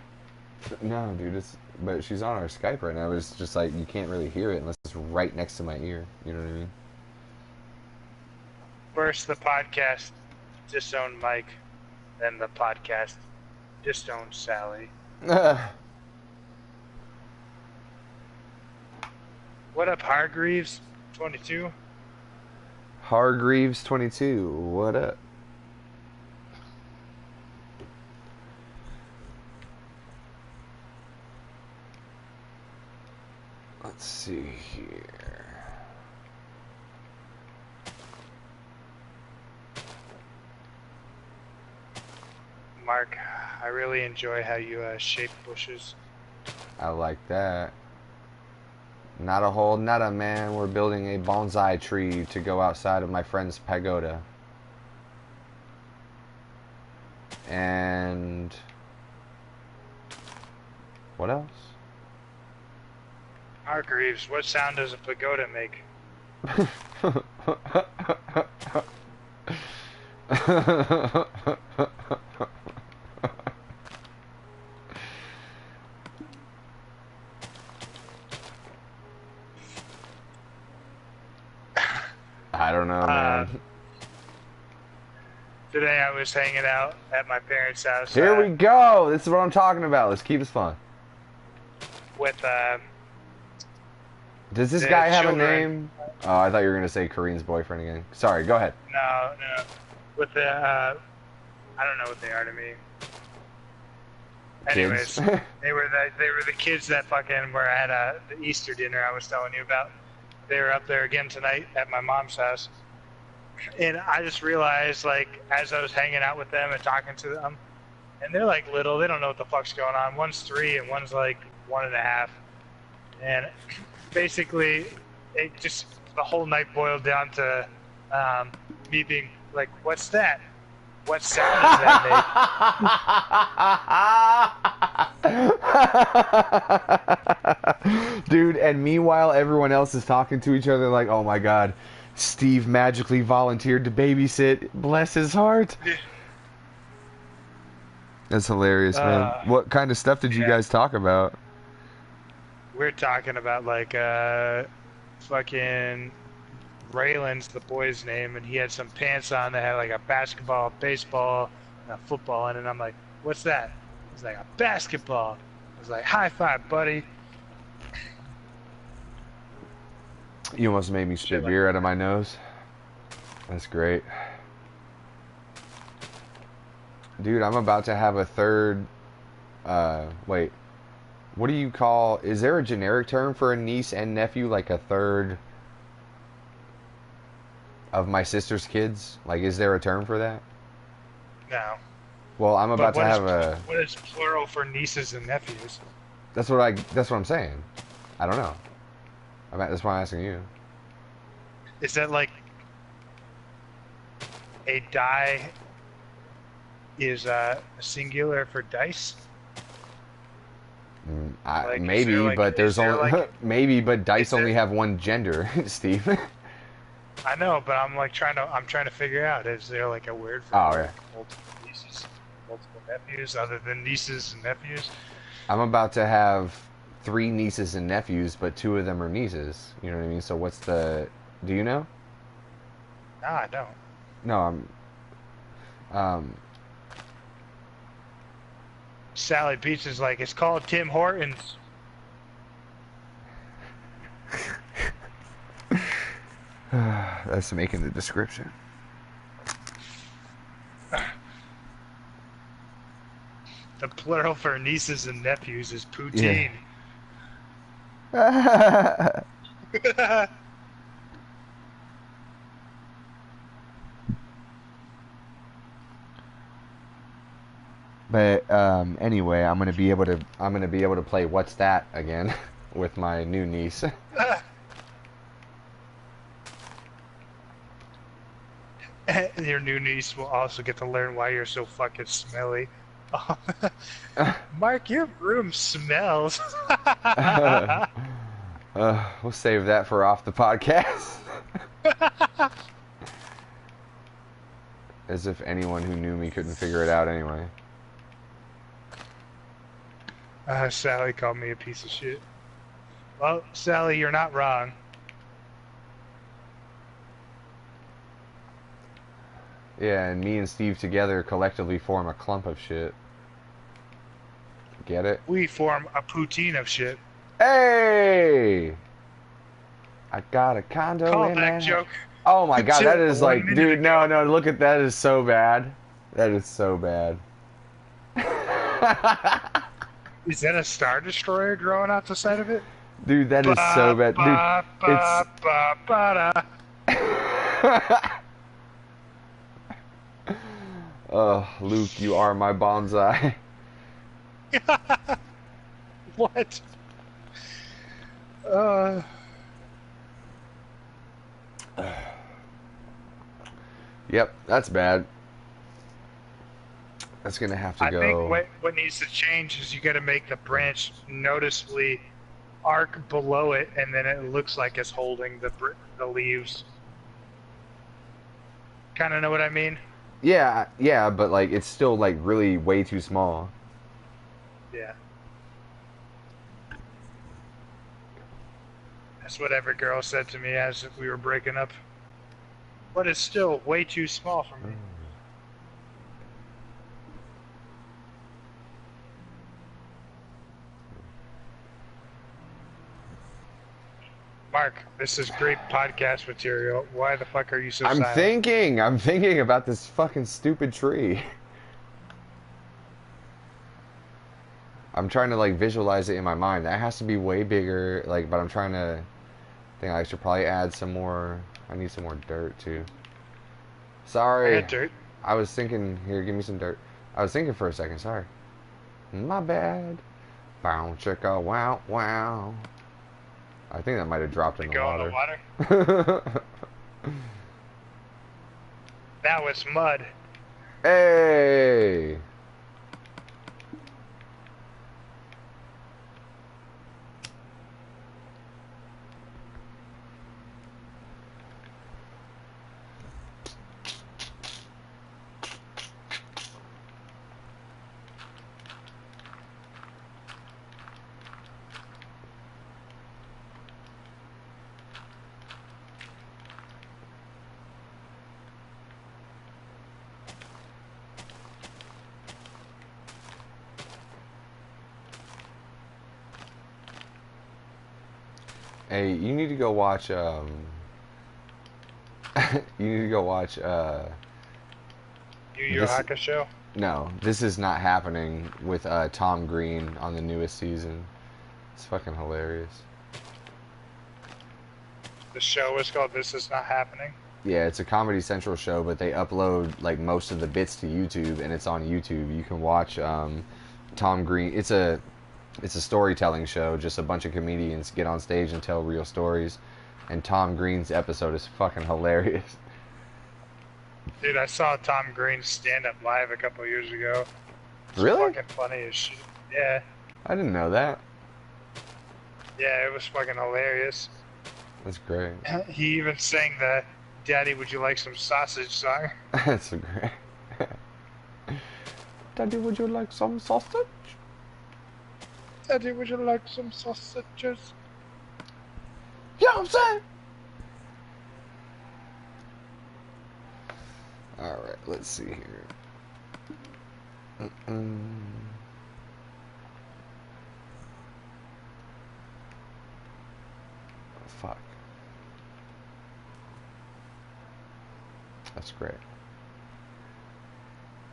No, dude, but she's on our Skype right now. It's just like, you can't really hear it unless it's right next to my ear. You know what I mean? First, the podcast disowned Mike, then the podcast disowned Sally. What up, Hargreaves? 22? Hargreaves 22, what up? Let's see here. Mark, I really enjoy how you shape bushes. I like that. Not a hole, not a man. We're building a bonsai tree to go outside of my friend's pagoda. And what else? Hargreaves, what sound does a pagoda make? I don't know, man. Today I was hanging out at my parents' house. Here we go. This is what I'm talking about. Let's keep this fun. With Does this the guy have children. a name? Oh, I thought you were gonna say Kareem's boyfriend again. Sorry, go ahead. no, 'With the I don't know what they are to me. Anyways, Kids. they were the kids that fucking were at the Easter dinner I was telling you about. They were up there again tonight at my mom's house, and I just realized, like, as I was hanging out with them and talking to them, and they're like little, they don't know what the fuck's going on. One's 3 and one's like 1.5, and basically, it just the whole night boiled down to me being like, "What's that? What sound is that make?" Dude, and meanwhile everyone else is talking to each other like, oh my god, Steve magically volunteered to babysit, bless his heart. That's hilarious, man. What kind of stuff did you guys talk about? We're talking about like fucking Raylan's the boy's name, and he had some pants on that had like a basketball, baseball, and a football in it. And I'm like, what's that? He's like, a basketball. I was like, high five, buddy. You almost made me spit beer out of my nose. That's great. Dude, I'm about to have a third, wait. What do you call, is there a generic term for a niece and nephew, like a third of my sister's kids? Like, is there a term for that? No. Well, I'm about to have What is plural for nieces and nephews? That's what I'm saying. I don't know. That's why I'm asking you. Is that like a die is singular for dice? Like, maybe, but there's only maybe, but dice only have one gender, Steve. I know, but I'm trying to figure out, is there like a word for multiple nieces, multiple nephews, other than nieces and nephews? I'm about to have 3 nieces and nephews, but 2 of them are nieces. You know what I mean? So what's the? Do you know? No, I don't. No, Sally Beach is like, it's called Tim Hortons. That's making the description. The plural for nieces and nephews is poutine. Yeah. But anyway, I'm gonna be able to play What's That again with my new niece. Your new niece will also get to learn why you're so fucking smelly. Mark, your room smells. We'll save that for off the podcast. As if anyone who knew me couldn't figure it out anyway. Sally called me a piece of shit. Well, Sally, you're not wrong. Yeah, and me and Steve together collectively form a clump of shit. Get it? We form a poutine of shit. Hey! I got a condo Call in back Manhattan. joke. Oh my god, that is like, 1 minute dude, ago. no, look at that. Is so bad. That is so bad. Is that a Star Destroyer growing out the side of it? Dude, that is so bad. Dude, oh, Luke, you are my bonsai. What? Yep, that's bad. That's gonna have to go. I think what needs to change is you got to make the branch noticeably arc below it, and then it looks like it's holding the leaves. Kind of know what I mean? Yeah, but like it's still like really way too small. Yeah. That's what every girl said to me as we were breaking up. But it's still way too small for me. Mark, this is great podcast material. Why the fuck are you so silent? I'm thinking about this fucking stupid tree. I'm trying to like visualize it in my mind. That has to be way bigger. Like, but I'm trying to think I should probably add some more. I need some more dirt too. I Sorry. got dirt. I was thinking. Here, give me some dirt. I was thinking for a second. Sorry. My bad. Bow chicka wow wow. I think that might have dropped in the Go in water. the water. Now it's mud. Hey. Hey, you need to go watch you need to go watch Yu Yu This- Hakusho. no, this is not happening with Tom Green on the newest season. It's fucking hilarious. The show is called This Is Not Happening. Yeah, it's a Comedy Central show, but they upload like most of the bits to YouTube, and it's on YouTube. You can watch Tom Green. It's a storytelling show. Just a bunch of comedians get on stage and tell real stories. And Tom Green's episode is fucking hilarious. Dude, I saw Tom Green stand up live a couple years ago. It's Really? fucking funny as shit. Yeah. I didn't know that. Yeah, it was fucking hilarious. That's great. He even sang the Daddy, Would You Like Some Sausage song. That's great. Daddy, would you like some sausage? Daddy, would you like some sausages? You know what I'm saying? Alright, let's see here. Fuck. That's great.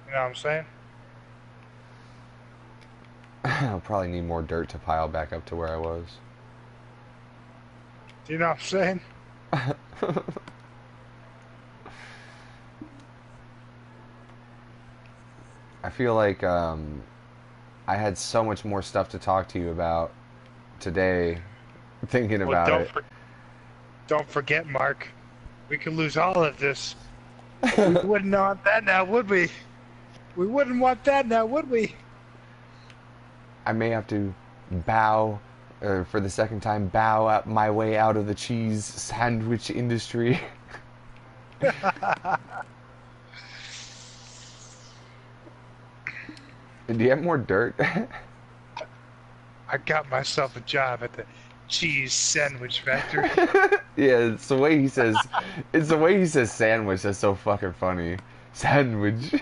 You know what I'm saying? I'll probably need more dirt to pile back up to where I was. Do you know what I'm saying? I feel like I had so much more stuff to talk to you about today, thinking Well, about it. Don't forget, Mark. We could lose all of this. We wouldn't want that now, would we? We wouldn't want that now, would we? I may have to bow, for the second time, bow up my way out of the cheese sandwich industry. Do you have more dirt? I got myself a job at the cheese sandwich factory. Yeah, it's the way he says. It's the way he says sandwich that's so fucking funny. Sandwich.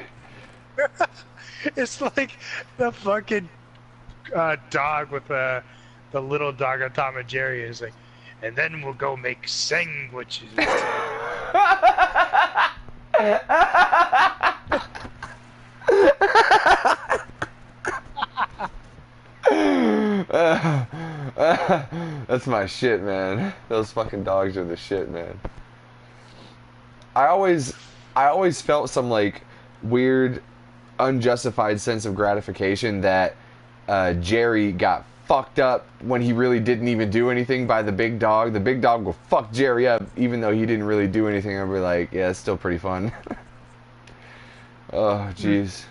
It's like the fucking dog with the little dog on Tom and Jerry is like, and then we'll go make sandwiches. That's my shit, man. Those fucking dogs are the shit, man. I always felt some like weird, unjustified sense of gratification that Jerry got fucked up when he really didn't even do anything by the big dog. The big dog will fuck Jerry up even though he didn't really do anything. I'd be like, yeah, it's still pretty fun. Oh, jeez.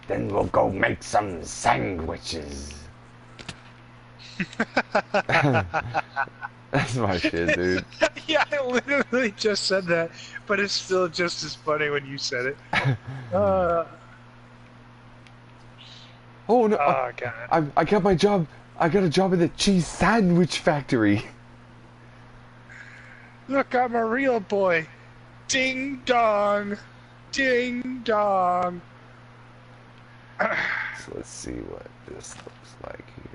Then we'll go make some sandwiches. That's my shit, dude. Yeah, I literally just said that, but it's still just as funny when you said it. Oh no! Oh god. I got my job. I got a job at the cheese sandwich factory. Look, I'm a real boy. Ding dong. Ding dong. So let's see what this looks like here.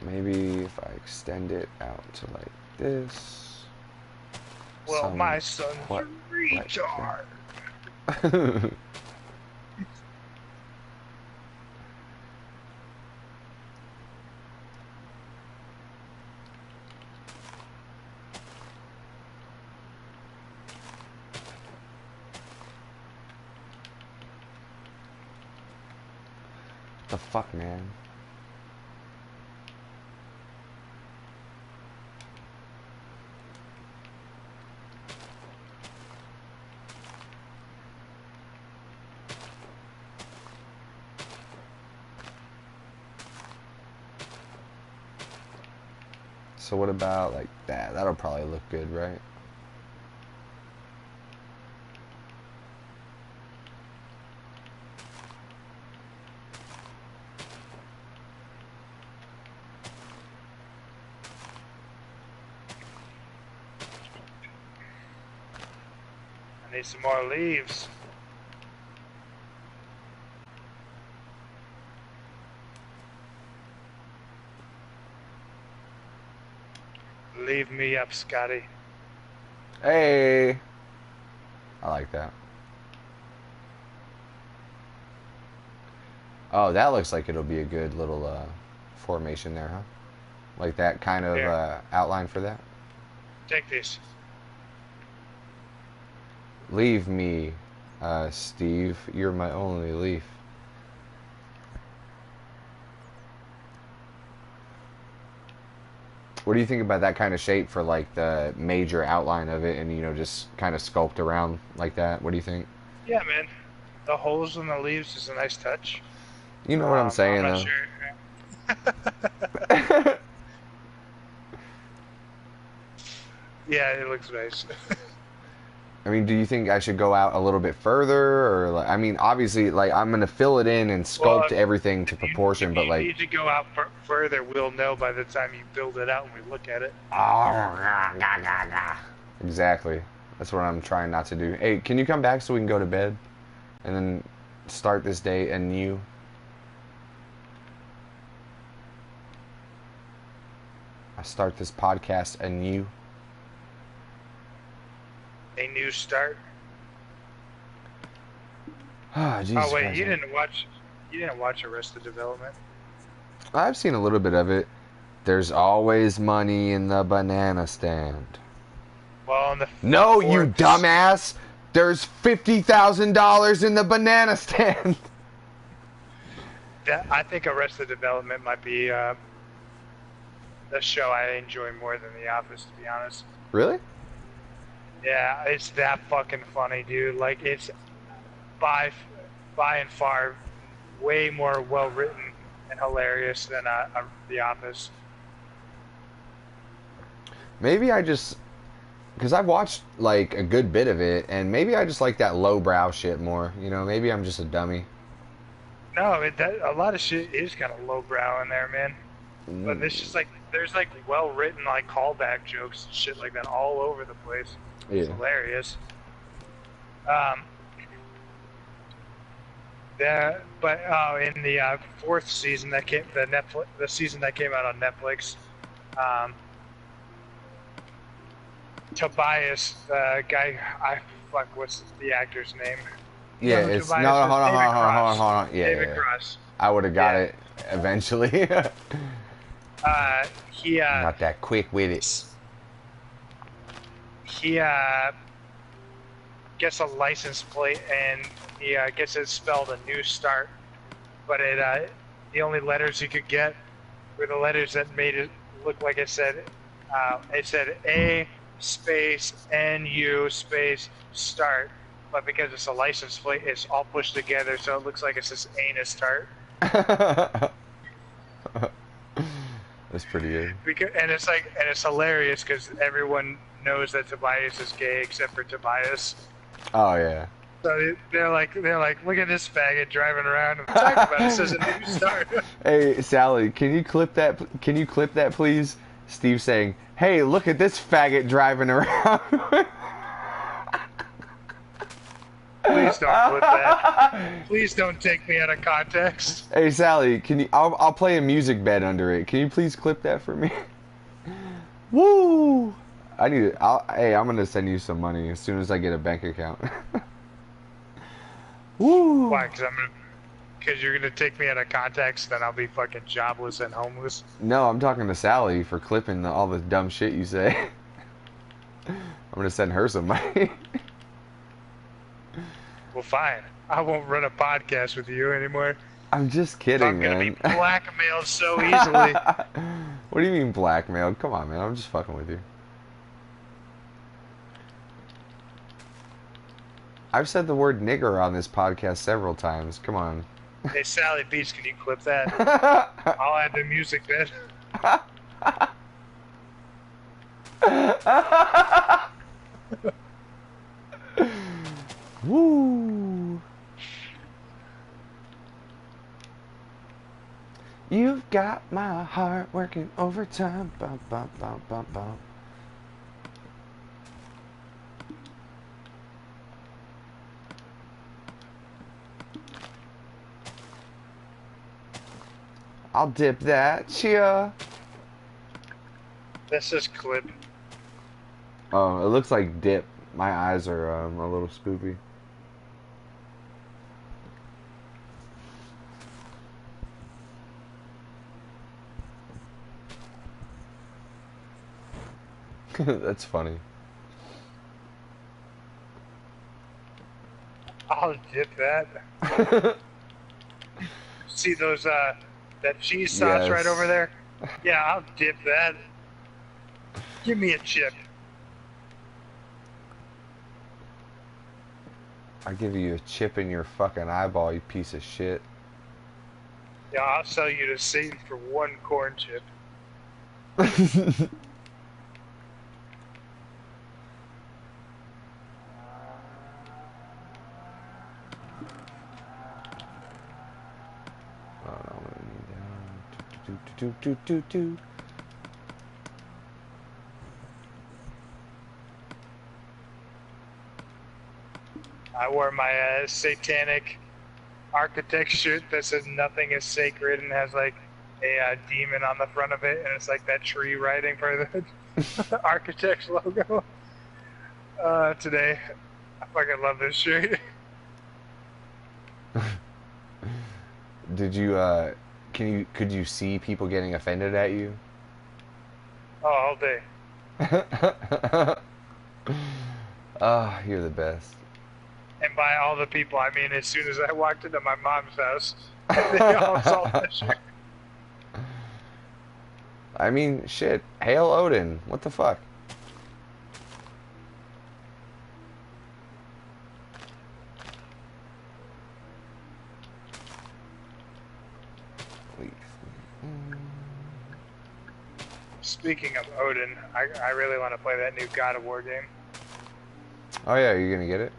Maybe if I extend it out to like this. Well, Some- my son's what- a retard. The fuck, man? So what about like that? That'll probably look good, right? I need some more leaves. Leave me up, Scotty. Hey, I like that. Oh, that looks like it'll be a good little formation there, huh? Like that kind of outline for that. Take these. Leave me, Steve. You're my only leaf. What do you think about that kind of shape for like the major outline of it, and you know, just kind of sculpt around like that? What do you think? Yeah, man. The holes in the leaves is a nice touch. You know what I'm saying, I'm though. not sure. Yeah, it looks nice. I mean, do you think I should go out a little bit further, or like, I mean, obviously, like I'm gonna fill it in and sculpt everything to proportion, but like, if you need to go out further, we'll know by the time you build it out and we look at it. Exactly. That's what I'm trying not to do. Hey, can you come back so we can go to bed, and then start this day anew? I start this podcast anew. A new start. Oh, Jesus Oh wait, Christ. you didn't watch Arrested Development? I've seen a little bit of it. There's always money in the banana stand. Well, on the No, you dumbass! There's $50,000 in the banana stand. I think Arrested Development might be the show I enjoy more than The Office, to be honest. Really? Yeah, it's that fucking funny, dude. Like, it's by and far way more well written and hilarious than The Office. Maybe I just, because I've watched like a good bit of it, and maybe I just like that lowbrow shit more. You know, maybe I'm just a dummy. No, a lot of shit is kind of lowbrow in there, man. But it's just like there's like well written like callback jokes and shit like that all over the place. It's hilarious. In the fourth season that came, the season that came out on Netflix, Tobias, the guy, what's the actor's name? Yeah, it's hold on. Yeah, David Cross. I would have got it eventually. He not that quick with it. He gets a license plate and he gets it spelled a new start, but the only letters he could get were the letters that made it look like it said A space NU space start, but because it's a license plate, it's all pushed together, so it looks like it says anus start. That's pretty good. And it's hilarious because everyone knows that Tobias is gay except for Tobias. Oh yeah. So they're like, look at this faggot driving around and talking about it says a new start. Hey Sally, can you clip that? Can you clip that, please? Steve saying, "Hey, look at this faggot driving around." Please don't clip that. Please don't take me out of context. Hey Sally, can you? I'll play a music bed under it. Can you please clip that for me? Woo! I need it. Hey, I'm gonna send you some money as soon as I get a bank account. Woo! Why? Because you're gonna take me out of context, then I'll be fucking jobless and homeless. No, I'm talking to Sally for clipping all the dumb shit you say. I'm gonna send her some money. Well, fine. I won't run a podcast with you anymore. I'm just If kidding, I'm gonna man. be blackmailed so easily. What do you mean blackmailed? Come on, man. I'm just fucking with you. I've said the word nigger on this podcast several times. Come on. Hey, Sally Beach, can you clip that? I'll add the music then. Woo! You've got my heart working overtime. Bum, bum, bum, bum, bum. I'll dip that. Cheer. That's just clip. Oh, it looks like dip. My eyes are a little spoopy. That's funny. I'll dip that. See those, that cheese sauce Yes. right over there? Yeah, I'll dip that. Give me a chip. I'll give you a chip in your fucking eyeball, you piece of shit. Yeah, I'll sell you to Satan for one corn chip. Do. I wore my satanic architect shirt that says nothing is sacred and has like a demon on the front of it, and it's like that tree writing for the architect's logo. Today, I fucking love this shirt. Did you could you see people getting offended at you? Oh, all day. Ah, you're the best. And by all the people, I mean as soon as I walked into my mom's house, they all saw that shirt. I mean, shit. Hail Odin. What the fuck? Speaking of Odin, I really want to play that new God of War game. Oh yeah, you're gonna get it?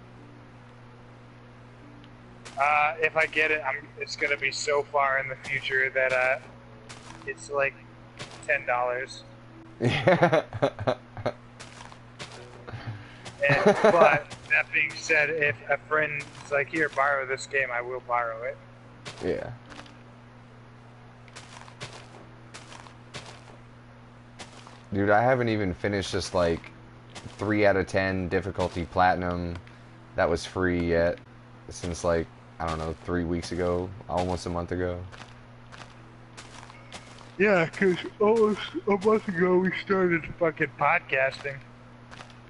If I get it, it's gonna be so far in the future that it's like $10. Yeah. But that being said, if a friend is like, "Here, borrow this game," I will borrow it. Yeah. Dude, I haven't even finished this like 3 out of 10 difficulty platinum that was free yet since like, I don't know, 3 weeks ago, almost a month ago. Yeah, because almost a month ago we started fucking podcasting.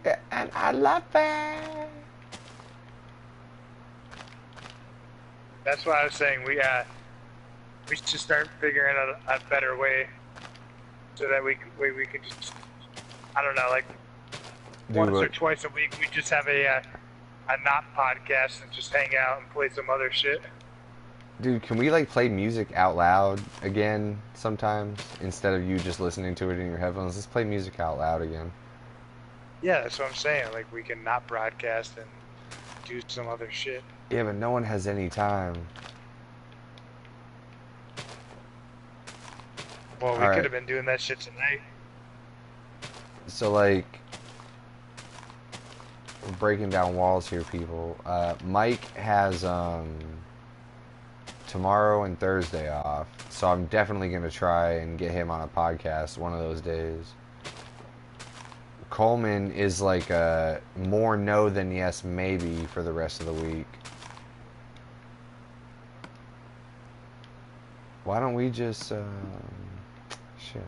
Yeah, and I love it. That's why I was saying we should start figuring out a better way so that we could just, I don't know, like once or twice a week we just have a not podcast and just hang out and play some other shit. Dude, can we like play music out loud again sometimes instead of you just listening to it in your headphones? Let's play music out loud again. Yeah, that's what I'm saying. Like we can not broadcast and do some other shit. Yeah, but no one has any time. Well, we All right. could have been doing that shit tonight. So like, we're breaking down walls here, people. Mike has tomorrow and Thursday off, so I'm definitely gonna try and get him on a podcast one of those days. Coleman is like a more no than yes maybe for the rest of the week. Why don't we just, shit.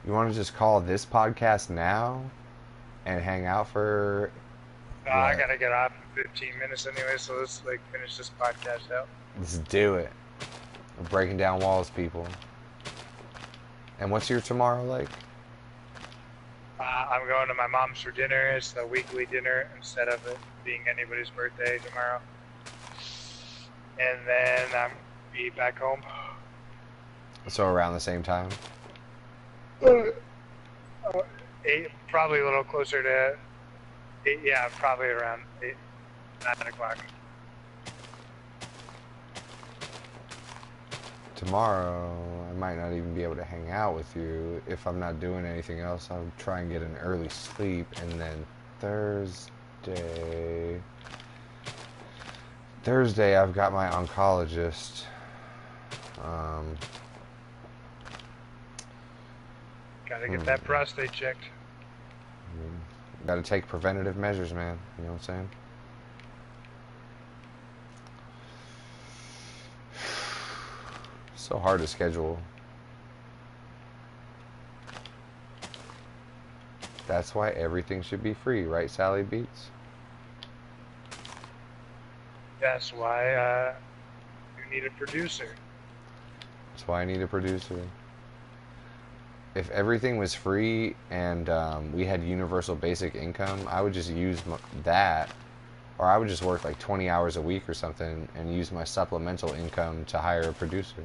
You want to just call this podcast now and hang out for, I what? gotta get off in 15 minutes anyway, so let's like finish this podcast out. Let's do it. We're breaking down walls, people. And what's your tomorrow like? I'm going to my mom's for dinner. It's the weekly dinner instead of it being anybody's birthday tomorrow. And then I'm be back home. So around the same time? Eight, probably a little closer to 8, yeah, probably around 9 o'clock. Tomorrow, I might not even be able to hang out with you. If I'm not doing anything else, I'll try and get an early sleep. And then Thursday, I've got my oncologist. Gotta get that prostate checked. Gotta take preventative measures, man. You know what I'm saying? So hard to schedule. That's why everything should be free, right, Sally Beats? That's why you need a producer. That's why I need a producer. If everything was free and we had universal basic income, I would just use that, or I would just work like 20 hours a week or something and use my supplemental income to hire a producer.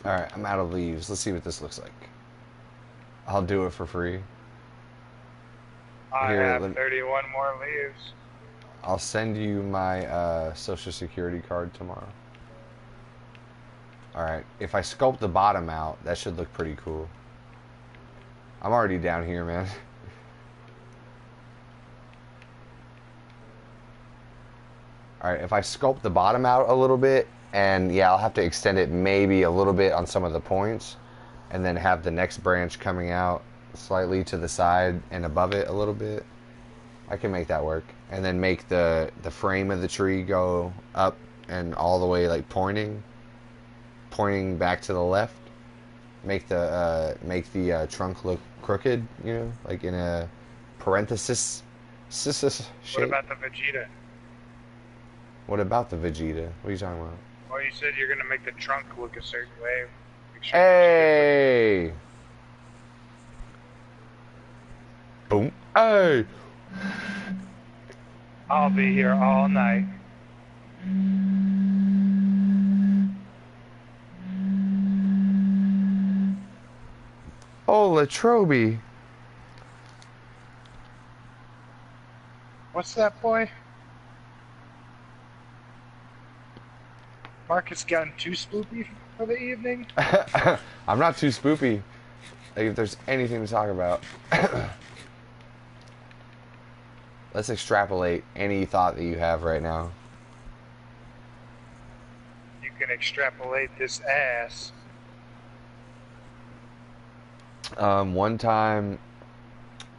Alright, I'm out of leaves. Let's see what this looks like. I'll do it for free. I Here, have 31 more leaves. I'll send you my social security card tomorrow. Alright, if I sculpt the bottom out, that should look pretty cool. I'm already down here, man. Alright, if I sculpt the bottom out a little bit, and yeah, I'll have to extend it maybe a little bit on some of the points, and then have the next branch coming out slightly to the side and above it a little bit. I can make that work. And then make the frame of the tree go up and all the way like pointing back to the left. Make the trunk look crooked, you know, like in a parenthesis shape. What about the Vegeta? What about the Vegeta? What are you talking about? Well, you said you're gonna make the trunk look a certain way. Make sure Hey! Boom. Hey! I'll be here all night. Oh, Latrobe. What's that, boy? Marcus gotten too spoopy for the evening? I'm not too spoopy. Like, if there's anything to talk about. Let's extrapolate any thought that you have right now. You can extrapolate this ass. One time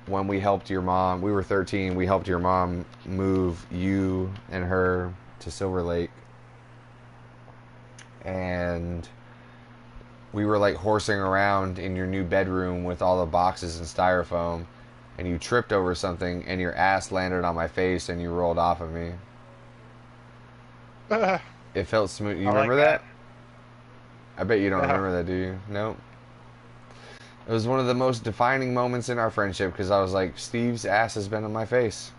when we helped your mom, we were 13, we helped your mom move you and her to Silver Lake. And we were like horsing around in your new bedroom with all the boxes and styrofoam, and you tripped over something and your ass landed on my face and you rolled off of me. It felt smooth. You remember that? I bet you don't remember that, do you? Nope. It was one of the most defining moments in our friendship because I was like, Steve's ass has been on my face.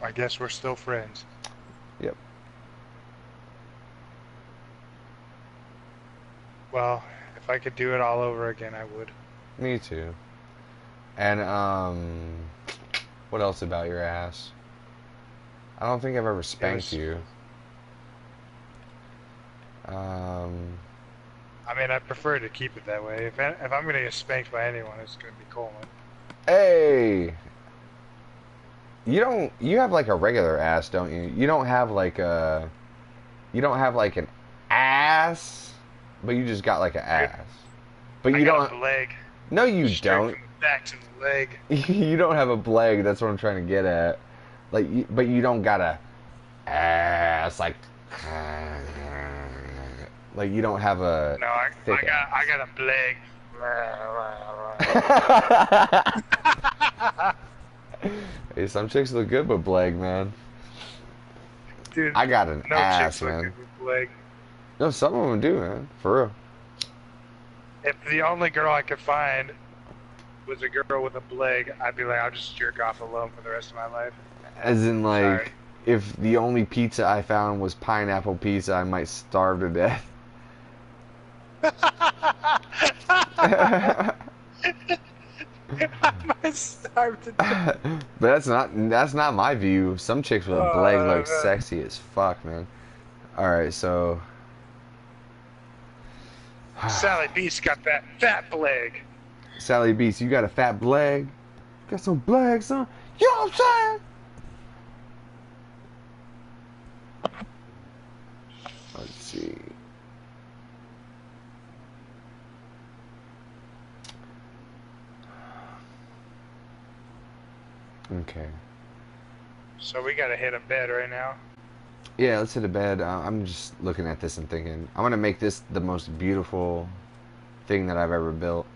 I guess we're still friends. Yep. Well, if I could do it all over again, I would. Me too. And, what else about your ass? I don't think I've ever spanked you. I mean, I prefer to keep it that way. If I'm gonna get spanked by anyone, it's gonna be Coleman. Hey! You have like a regular ass, don't you? You don't have like an ass, but you just got like an Dude, ass. But I you got don't. a leg No, you straight don't. from the back to the leg. You don't have a bleg. That's what I'm trying to get at. But you don't got a ass like you don't have a No, I thick got a leg. ass. Hey, some chicks look good with bleg, man. Dude, I got an no ass, chicks look man. good with leg. No, some of them do, man. For real. If the only girl I could find was a girl with a bleg, I'd be like, I'll just jerk off alone for the rest of my life. As in, like, Sorry. if the only pizza I found was pineapple pizza, I might starve to death. I might starve to death. But that's not my view. Some chicks with a bleg look Man. sexy as fuck, man. All right, so Sally Beast got that fat bleg. Sally Beast, you got a fat bleg? Got some bleg, son. You know what I'm saying? Let's see. Okay. So we gotta hit a bed right now. Yeah, let's hit a bed. I'm just looking at this and thinking, I want to make this the most beautiful thing that I've ever built.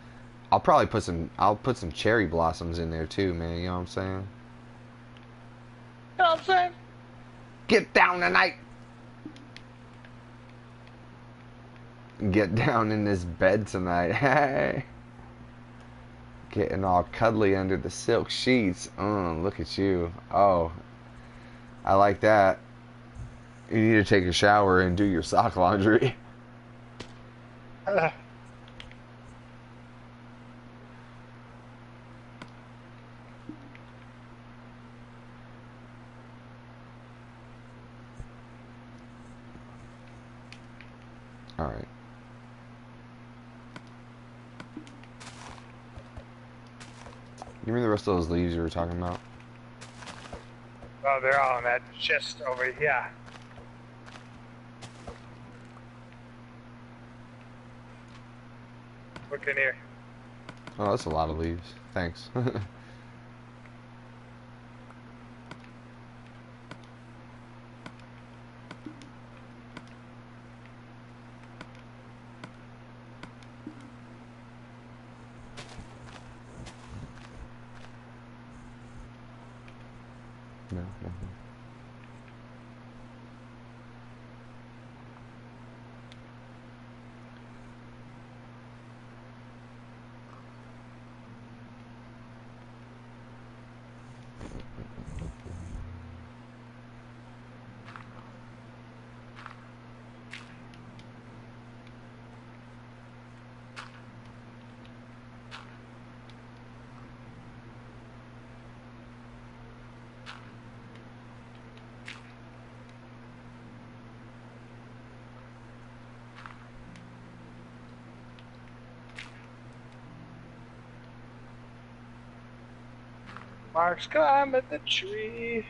I'll put some cherry blossoms in there too, man. You know what I'm saying? You know what I'm saying? Get down tonight. Get down in this bed tonight. Hey. Getting all cuddly under the silk sheets. Look at you. Oh, I like that. You need to take a shower and do your sock laundry. All right. Give me the rest of those leaves you were talking about. Oh, they're all in that chest over here. Look in here. Oh, that's a lot of leaves. Thanks. No, nothing. Mark's climbing the tree.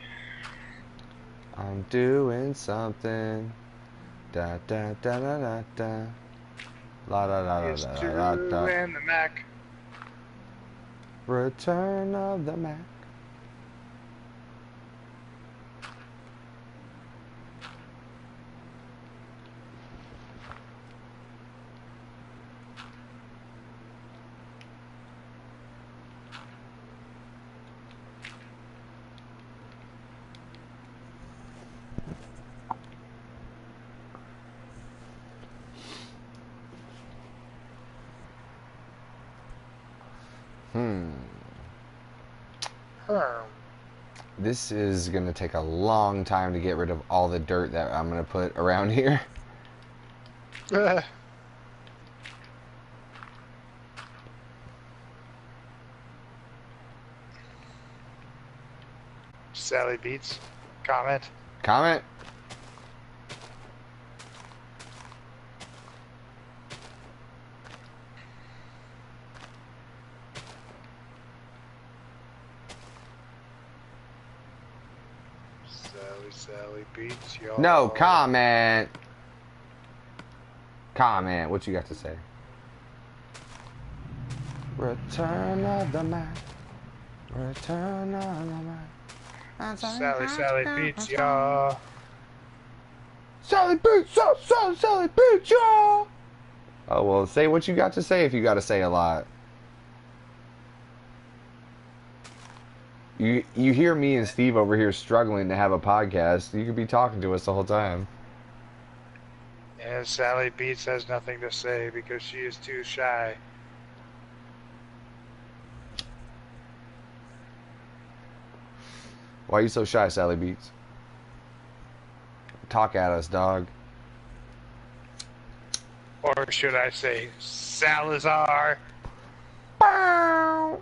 I'm doing something. Da da da da da da. La da da da He's da da da. doing the Mac. Return of the Mac. This is gonna take a long time to get rid of all the dirt that I'm gonna put around here. Sally Beats. Comment. Comment. Sally Beats, y'all. No, comment. Comment. What you got to say? Return of the Mac. Return of the Mac. Sally Beats, y'all. Sally Beats, Sally Beats, y'all. Oh, well, say what you got to say if you got to say a lot. You hear me and Steve over here struggling to have a podcast. You could be talking to us the whole time. And Sally Beats has nothing to say because she is too shy. Why are you so shy, Sally Beats? Talk at us, dog. Or should I say, Salazar? Bow.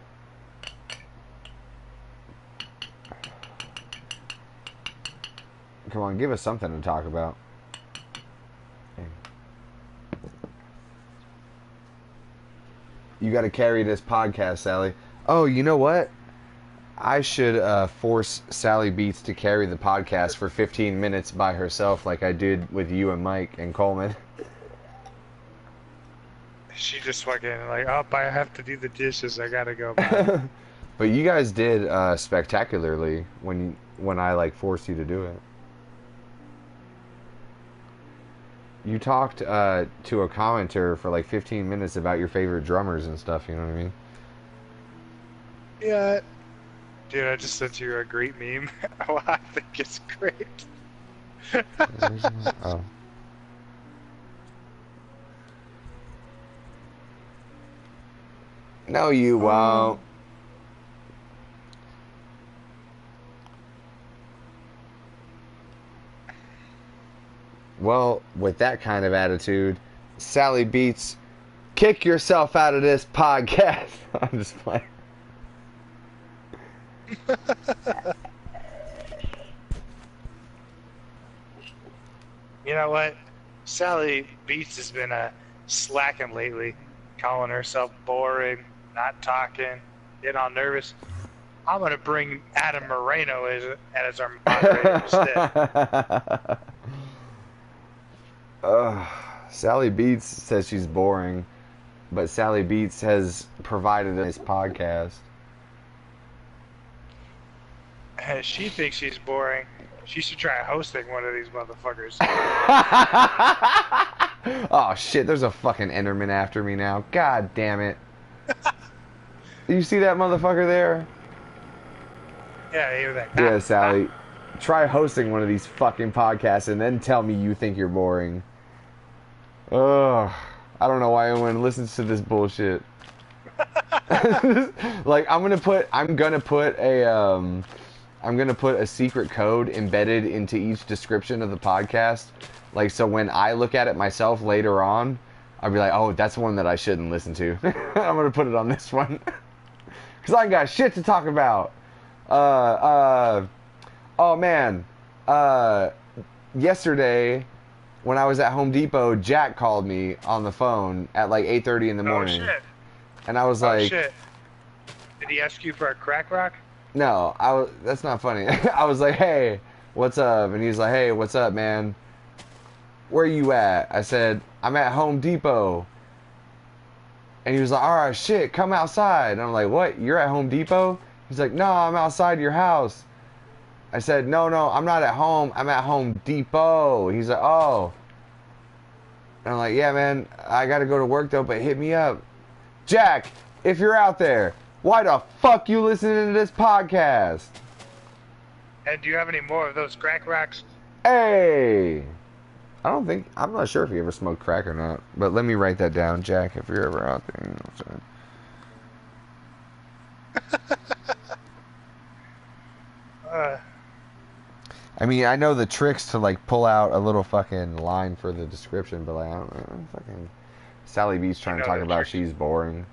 Come on, give us something to talk about. You got to carry this podcast, Sally. Oh, you know what? I should force Sally Beats to carry the podcast for 15 minutes by herself like I did with you and Mike and Coleman. She just fucking like, oh, I have to do the dishes. I gotta go. Bye. But you guys did spectacularly when I like forced you to do it. You talked to a commenter for like 15 minutes about your favorite drummers and stuff, you know what I mean? Yeah. Dude, I just sent you a great meme. Oh, I think it's great. Oh. No, you won't. Well, with that kind of attitude, Sally Beats, kick yourself out of this podcast. I'm just playing. You know what? Sally Beats has been slacking lately, calling herself boring, not talking, getting all nervous. I'm gonna bring Adam Moreno as our moderator instead. Sally Beats says she's boring, but Sally Beats has provided this podcast. She thinks she's boring. She should try hosting one of these motherfuckers. Oh shit, there's a fucking Enderman after me now. God damn it. You see that motherfucker there? Yeah, I hear that. Yeah, Sally. Try hosting one of these fucking podcasts and then tell me you think you're boring. Ugh. I don't know why anyone listens to this bullshit. Like I'm gonna put a secret code embedded into each description of the podcast. Like, so when I look at it myself later on, I'll be like, oh, that's one that I shouldn't listen to. I'm gonna put it on this one. Cause I ain't got shit to talk about. Oh man. Yesterday, when I was at Home Depot, Jack called me on the phone at like 8:30 in the morning. Oh shit. And I was like, shit. Did he ask you for a crack rock? No, that's not funny. I was like, hey, what's up? And he's like, hey, what's up, man? Where you at? I said, I'm at Home Depot. And he was like, all right, shit, come outside. And I'm like, what? You're at Home Depot? He's like, no, I'm outside your house. I said, no, I'm not at home. I'm at Home Depot. He's like, oh. And I'm like, yeah, man, I got to go to work, though, but hit me up. Jack, if you're out there, why the fuck you listening to this podcast? And do you have any more of those crack rocks? Hey! I'm not sure if you ever smoked crack or not, but let me write that down, Jack, if you're ever out there. You know what I'm saying? I mean, I know the tricks to, like, pull out a little fucking line for the description, but, like, I don't know, fucking Sally B's trying to talk about she's boring.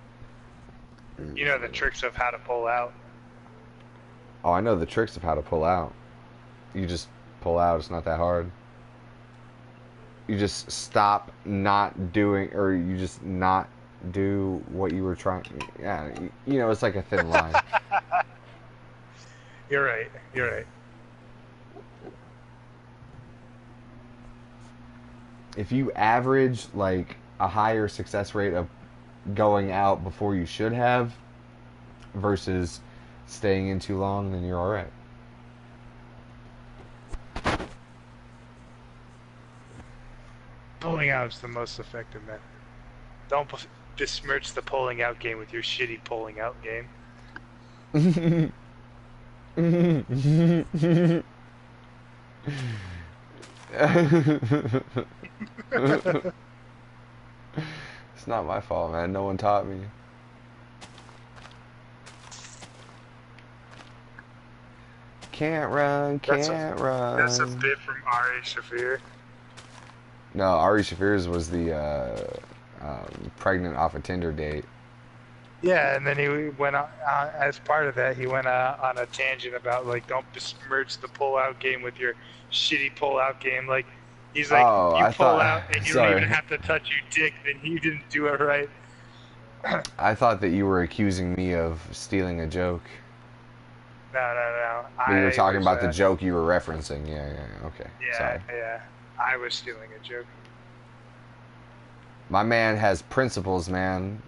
You know the tricks of how to pull out? Oh, I know the tricks of how to pull out. You just pull out. It's not that hard. You just stop not doing, or you just not do what you were trying. Yeah, you know, it's like a thin line. You're right. If you average like a higher success rate of going out before you should have versus staying in too long, then you're all right. Pulling out is the most effective method. Don't besmirch the pulling out game with your shitty pulling out game. It's not my fault, man. No one taught me. Can't run, can't run. That's a bit from Ari Shafir. No, Ari Shafir's was the pregnant off a Tinder date. Yeah, and then he went as part of that, he went on a tangent about like don't besmirch the pull-out game with your shitty pull-out game. Like he's like, Oh, you I pull thought- out and you sorry. don't even have to touch your dick, then you didn't do it right. I thought that you were accusing me of stealing a joke. No. But you were talking was, about the joke you were referencing. Yeah, okay. Yeah, Sorry. yeah. I was stealing a joke. My man has principles, man.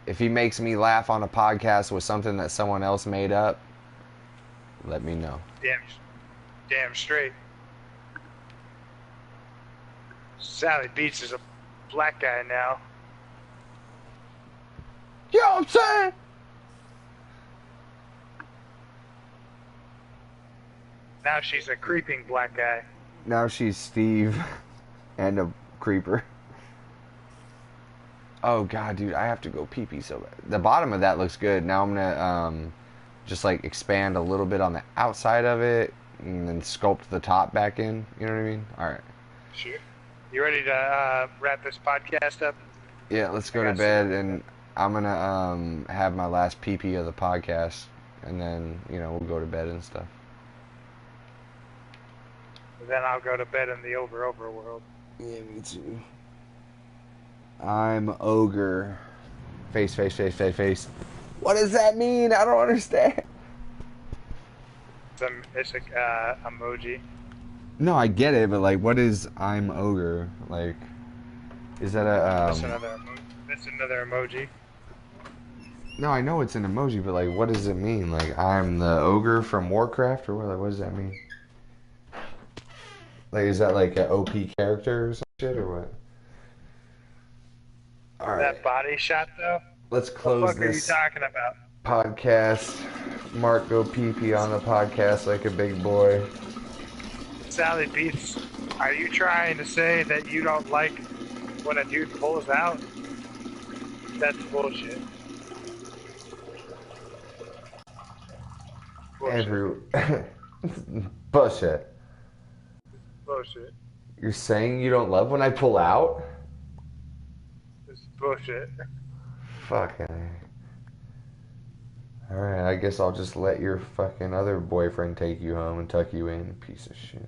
If he makes me laugh on a podcast with something that someone else made up, let me know. Damn straight. Sally Beats is a black guy now. You know what I'm saying? Now she's a creeping black guy. Now she's Steve and a creeper. Oh god, dude, I have to go pee pee so bad. The bottom of that looks good. Now I'm gonna just like expand a little bit on the outside of it and then sculpt the top back in. You know what I mean? Alright. Sure. You ready to wrap this podcast up? Yeah, let's go to bed, and I'm gonna have my last pee pee of the podcast, and then, you know, we'll go to bed and stuff. Then I'll go to bed in the over world. Yeah, me too. I'm ogre. Face. What does that mean? I don't understand. It's a emoji. No, I get it, but like, what is I'm ogre? Like, is that a That's another emoji. No, I know it's an emoji, but like, what does it mean? Like, I'm the ogre from Warcraft, or what? Like, what does that mean? Like, is that like an OP character or some shit, or what? All right. That body shot though. Let's What close the fuck this are you talking about? podcast. Mark go pee pee on the podcast like a big boy. Sally Beats, are you trying to say that you don't like when a dude pulls out? That's bullshit. Bullshit. Bullshit. You're saying you don't love when I pull out? This is bullshit. Fucking. Alright, I guess I'll just let your fucking other boyfriend take you home and tuck you in, piece of shit.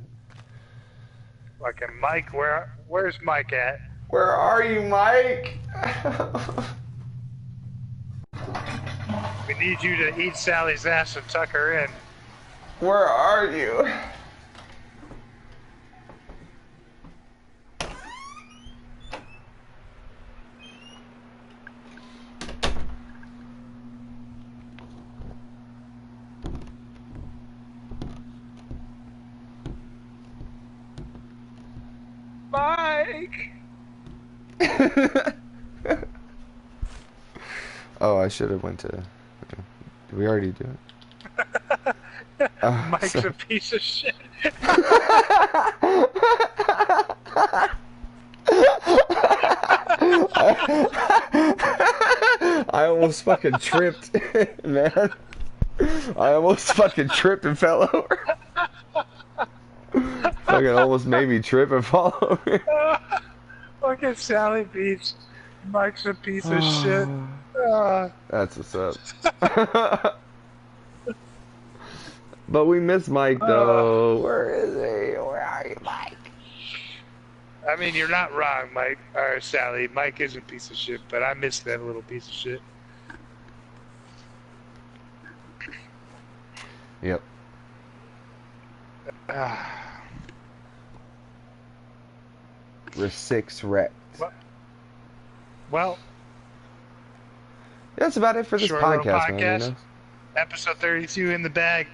Fucking Mike, where's Mike at? Where are you, Mike? We need you to eat Sally's ass and tuck her in. Where are you? Mike! Oh, I should have went to... Did we already do it? Mike's a piece of shit. I almost fucking tripped, man. I almost fucking tripped and fell over. Fucking almost made me trip and fall over. Look at Sally Beach. Mike's a piece of shit. That's what's up. But we miss Mike, though. Where is he? Where are you, Mike? I mean, you're not wrong, Mike, or Sally. Mike is a piece of shit, but I miss that little piece of shit. Yep. We're 6 wrecked. Well, That's about it for this short little podcast, man. You know? Episode 32 in the bag.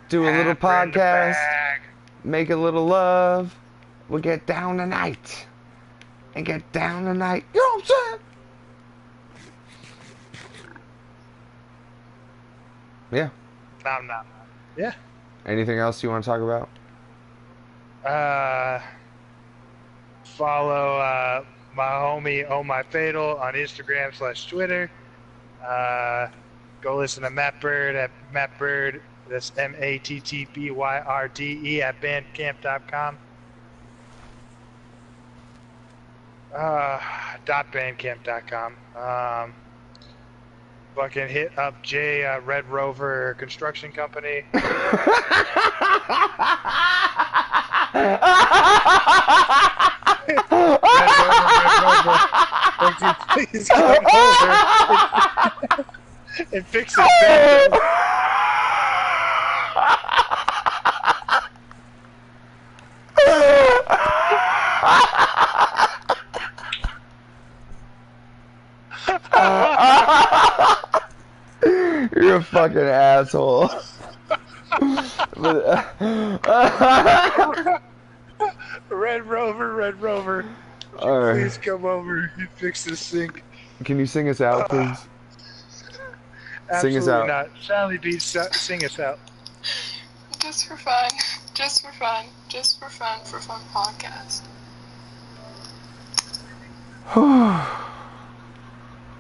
Do a little Half in the podcast, bag. make a little love. We'll get down tonight. And get down tonight. You know what I'm saying? Yeah. Nom nom. Yeah. Anything else you want to talk about? Follow my homie Oh My Fatal on Instagram/Twitter. Go listen to Matt Bird at Matt Bird. That's MATTBYRDE at bandcamp.com. .bandcamp.com. Fucking hit up Jay Red Rover Construction Company. Red Rover. Would you please come over and fix his bed? You're a fucking asshole. Red Rover. All right. Please come over and fix this sink. Can you sing us out, please? Sing us out. Not. Sally B, sing us out. Just for fun. Just for fun. Just for fun podcast.